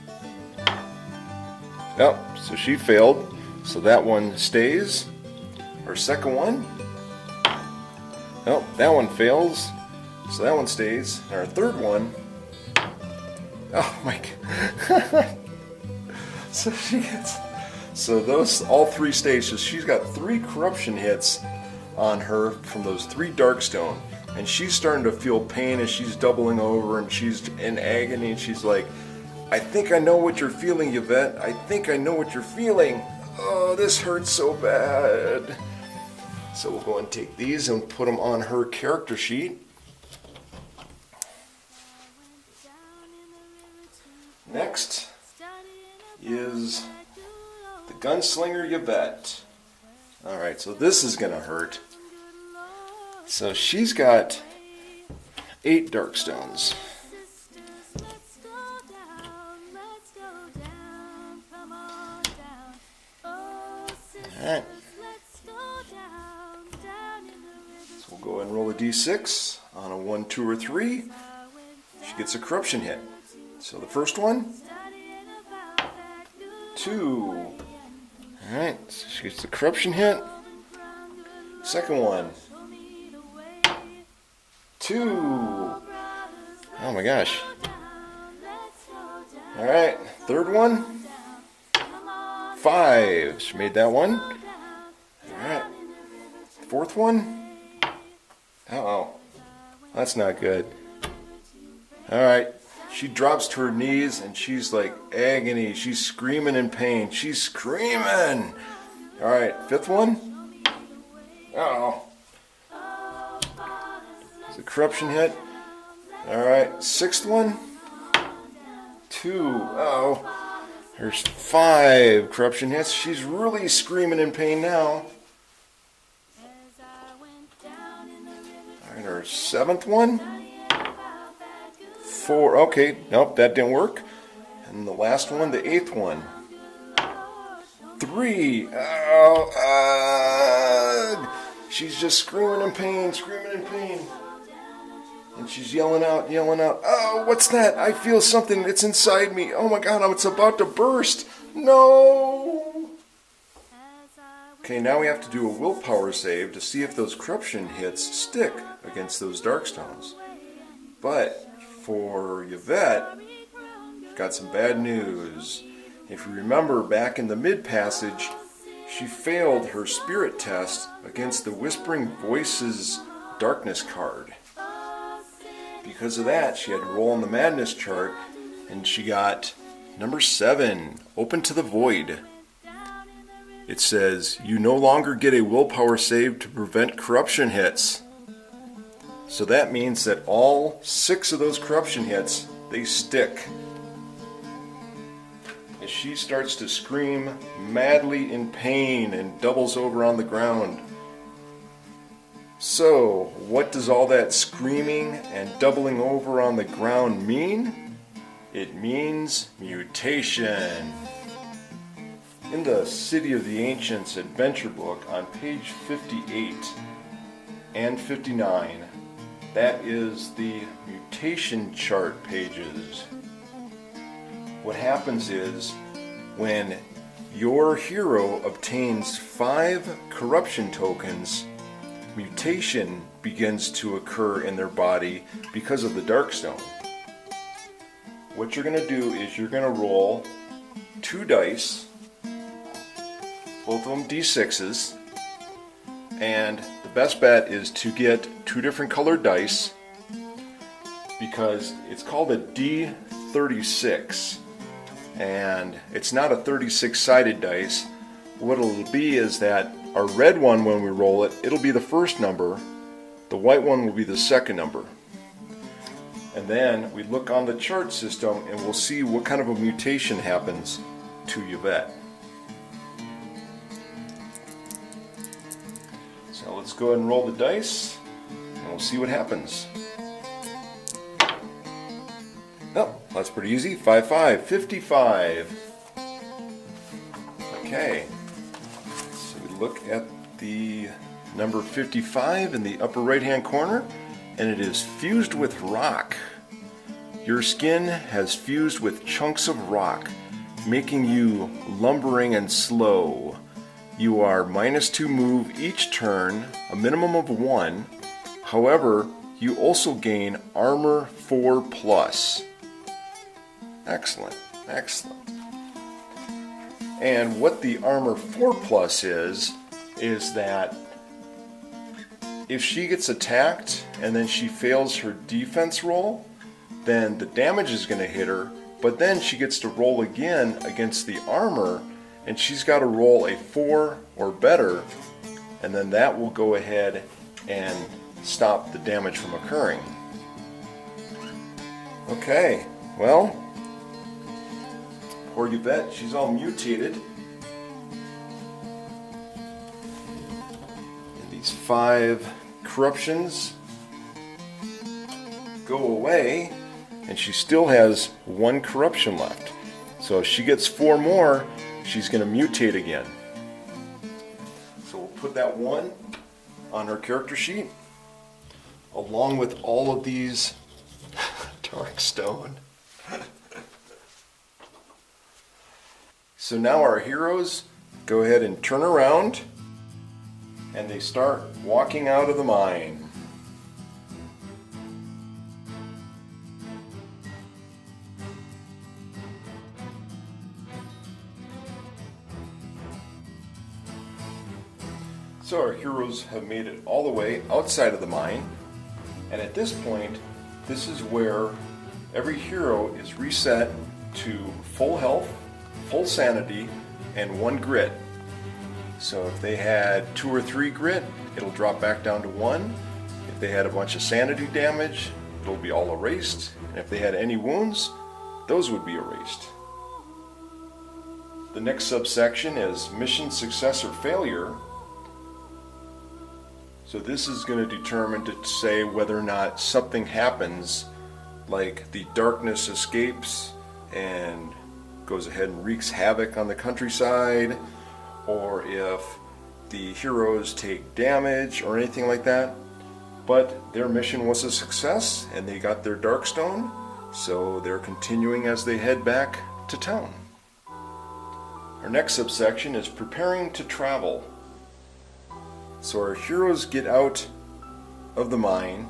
Yep, so she failed. So that one stays. Our second one, oh, that one fails. So that one stays. And our third one, oh my god. So she gets, so those all 3 stays. So she's got 3 corruption hits on her from those 3 Darkstone. And she's starting to feel pain as she's doubling over and she's in agony and she's like, I think I know what you're feeling, Yvette. I think I know what you're feeling. Oh, this hurts so bad. So we'll go and take these and put them on her character sheet. Next is the Gunslinger Yvette. Alright, so this is going to hurt. So she's got 8 Darkstones. Alright. So we'll go and roll a d6 on a 1, 2, or 3. She gets a corruption hit. So the first one, 2. Alright, so she gets the corruption hit. Second one, 2. Oh my gosh. Alright, third one, 5. She made that one. Alright. Fourth one. Uh-oh. That's not good. Alright. She drops to her knees and she's like agony. She's screaming in pain. She's screaming. Alright. Fifth one. Uh-oh. It's a corruption hit. Alright. Sixth one. 2. Uh-oh. There's 5 corruption hits. She's really screaming in pain now. Alright, our 7th one. 4. Okay, nope, that didn't work. And the last one, the 8th one. 3. Oh, she's just screaming in pain, screaming in pain. And she's yelling out, oh, what's that? I feel something, it's inside me. Oh my God, it's about to burst. No! Okay, now we have to do a willpower save to see if those corruption hits stick against those Darkstones. But for Yvette, got some bad news. If you remember back in the mid-passage, she failed her spirit test against the Whispering Voices Darkness card. Because of that, she had to roll on the madness chart, and she got number 7, Open to the Void. It says, you no longer get a willpower save to prevent corruption hits. So that means that all 6 of those corruption hits, they stick. As she starts to scream madly in pain and doubles over on the ground. So, what does all that screaming and doubling over on the ground mean? It means mutation. In the City of the Ancients adventure book on page 58 and 59, that is the mutation chart pages. What happens is, when your hero obtains 5 corruption tokens, mutation begins to occur in their body because of the Darkstone. What you're going to do is you're going to roll 2 dice, both of them d6s, and the best bet is to get 2 different colored dice because it's called a D36 and it's not a 36-sided dice. What it'll be is that our red one, when we roll it, it'll be the first number. The white one will be the second number. And then we look on the chart system and we'll see what kind of a mutation happens to Yvette. So let's go ahead and roll the dice and we'll see what happens. Oh, that's pretty easy. 5, 5, 55. Okay. Look at the number 55 in the upper right hand corner, and it is fused with rock. Your skin has fused with chunks of rock, making you lumbering and slow. You are -2 move each turn, a minimum of 1. However, you also gain armor 4+. Excellent, excellent. And what the armor 4+ is that if she gets attacked and then she fails her defense roll, then the damage is going to hit her but then she gets to roll again against the armor, and she's got to roll a 4 or better, and then that will go ahead and stop the damage from occurring. Okay, well, poor Yvette, she's all mutated. And these 5 corruptions go away, and she still has 1 corruption left. So if she gets 4 more, she's going to mutate again. So we'll put that 1 on her character sheet, along with all of these dark stone. So now our heroes go ahead and turn around, and they start walking out of the mine. So our heroes have made it all the way outside of the mine, and at this point, this is where every hero is reset to full health, full sanity, and 1 grit. So if they had 2 or 3 grit, it'll drop back down to 1. If they had a bunch of sanity damage, it'll be all erased. And if they had any wounds, those would be erased. The next subsection is mission success or failure. So this is going to determine to say whether or not something happens, like the darkness escapes and goes ahead and wreaks havoc on the countryside, or if the heroes take damage or anything like that. But their mission was a success and they got their Darkstone, so they're continuing as they head back to town. Our next subsection is preparing to travel. So our heroes get out of the mine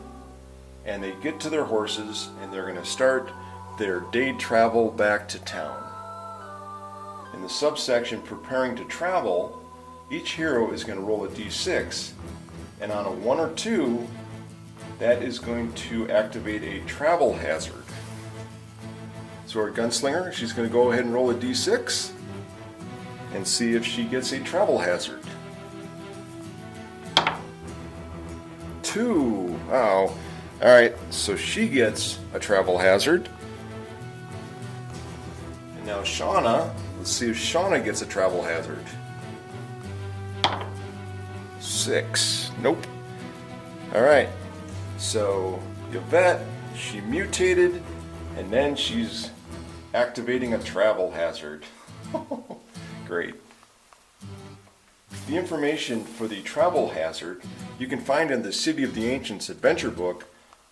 and they get to their horses, and they're going to start their day travel back to town. In the subsection preparing to travel, each hero is going to roll a d6, and on a 1 or 2, that is going to activate a travel hazard. So our Gunslinger, she's going to go ahead and roll a d6 and see if she gets a travel hazard. 2. Wow. Alright, so she gets a travel hazard. And now Shawna, let's see if Shawna gets a travel hazard. 6. Nope. Alright, so Yvette, she mutated, and then she's activating a travel hazard. Great. The information for the travel hazard you can find in the City of the Ancients adventure book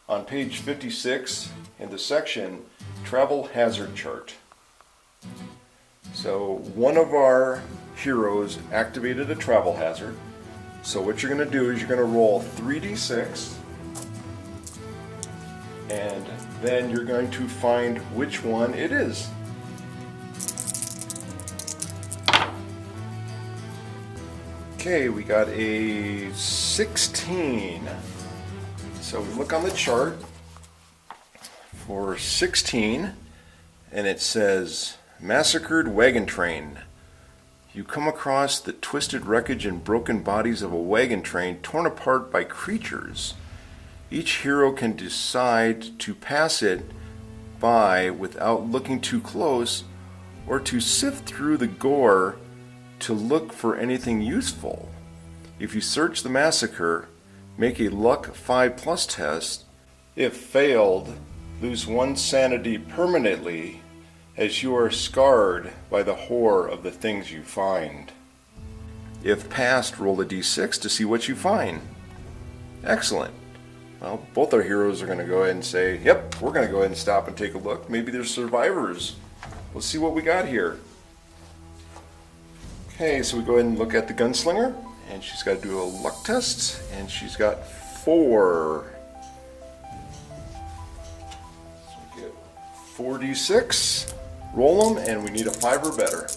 on page 56 in the section Travel Hazard Chart. So one of our heroes activated a travel hazard. So what you're going to do is you're going to roll 3d6, and then you're going to find which one it is. Okay, we got a 16. So we look on the chart for 16, and it says massacred wagon train. You come across the twisted wreckage and broken bodies of a wagon train torn apart by creatures. Each hero can decide to pass it by without looking too close, or to sift through the gore to look for anything useful. If you search the massacre, make a luck 5+ test. If failed, lose 1 sanity permanently, as you are scarred by the horror of the things you find. If passed, roll a d6 to see what you find. Excellent. Well, both our heroes are going to go ahead and say, yep, we're going to go ahead and stop and take a look. Maybe there's survivors. Let's see what we got here. Okay, so we go ahead and look at the Gunslinger, and she's got to do a luck test, and she's got 4. So we get 4d6, roll them, and we need a 5 or better.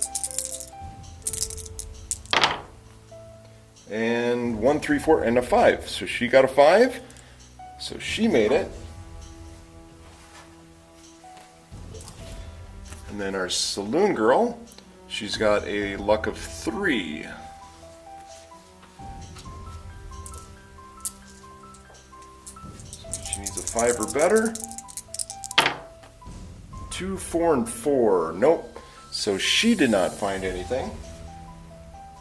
And 1, 3, 4, and a 5. So she got a 5, so she made it. And then our Saloon Girl, she's got a luck of 3. So she needs a 5 or better. 2, 4, and 4. Nope. So she did not find anything.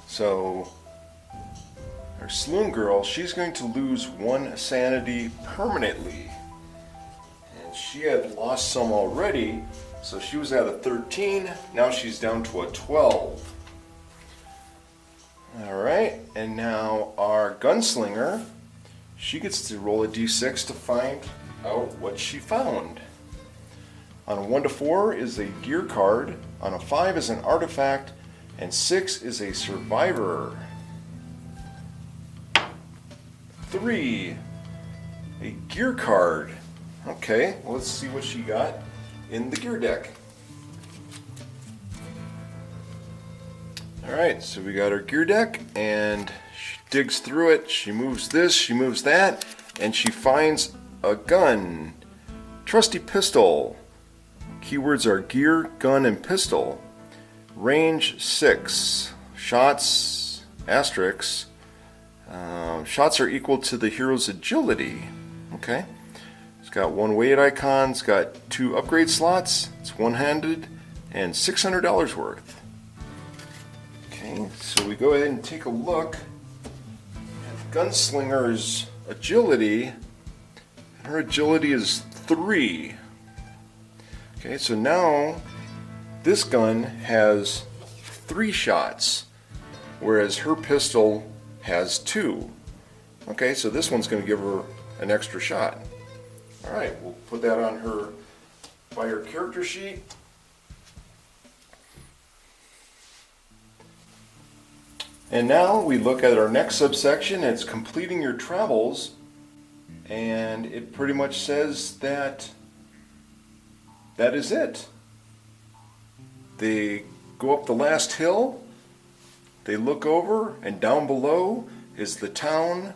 So our Saloon Girl, she's going to lose 1 sanity permanently. And she had lost some already, so she was at a 13. Now she's down to a 12. Alright, and now our Gunslinger, she gets to roll a d6 to find out what she found. On a 1 to 4 is a gear card, on a 5 is an artifact, and 6 is a survivor. 3, a gear card. Okay, well, let's see what she got in the gear deck. Alright, so we got our gear deck, and she digs through it, she moves this, she moves that, and she finds a gun. Trusty pistol. Keywords are gear, gun, and pistol. Range 6. Shots, asterisks. Shots are equal to the hero's agility. Okay. It's got 1 weight icon, it's got 2 upgrade slots, it's one-handed, and $600 worth. Okay, so we go ahead and take a look at Gunslinger's agility. And her agility is 3. Okay, so now this gun has 3 shots, whereas her pistol has 2. Okay, so this one's going to give her an extra shot. Alright, we'll put that on her by her character sheet. And now we look at our next subsection. It's completing your travels, and it pretty much says that that is it. They go up the last hill, they look over, and down below is the town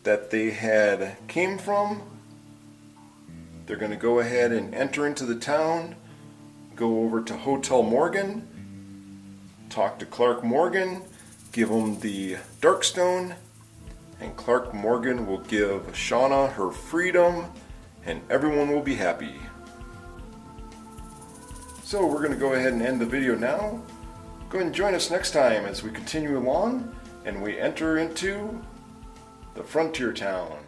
that they had came from. They're going to go ahead and enter into the town, go over to Hotel Morgan, talk to Clark Morgan, give him the Darkstone, and Clark Morgan will give Shawna her freedom, and everyone will be happy. So we're going to go ahead and end the video now. Go ahead and join us next time as we continue along and we enter into the Frontier Town.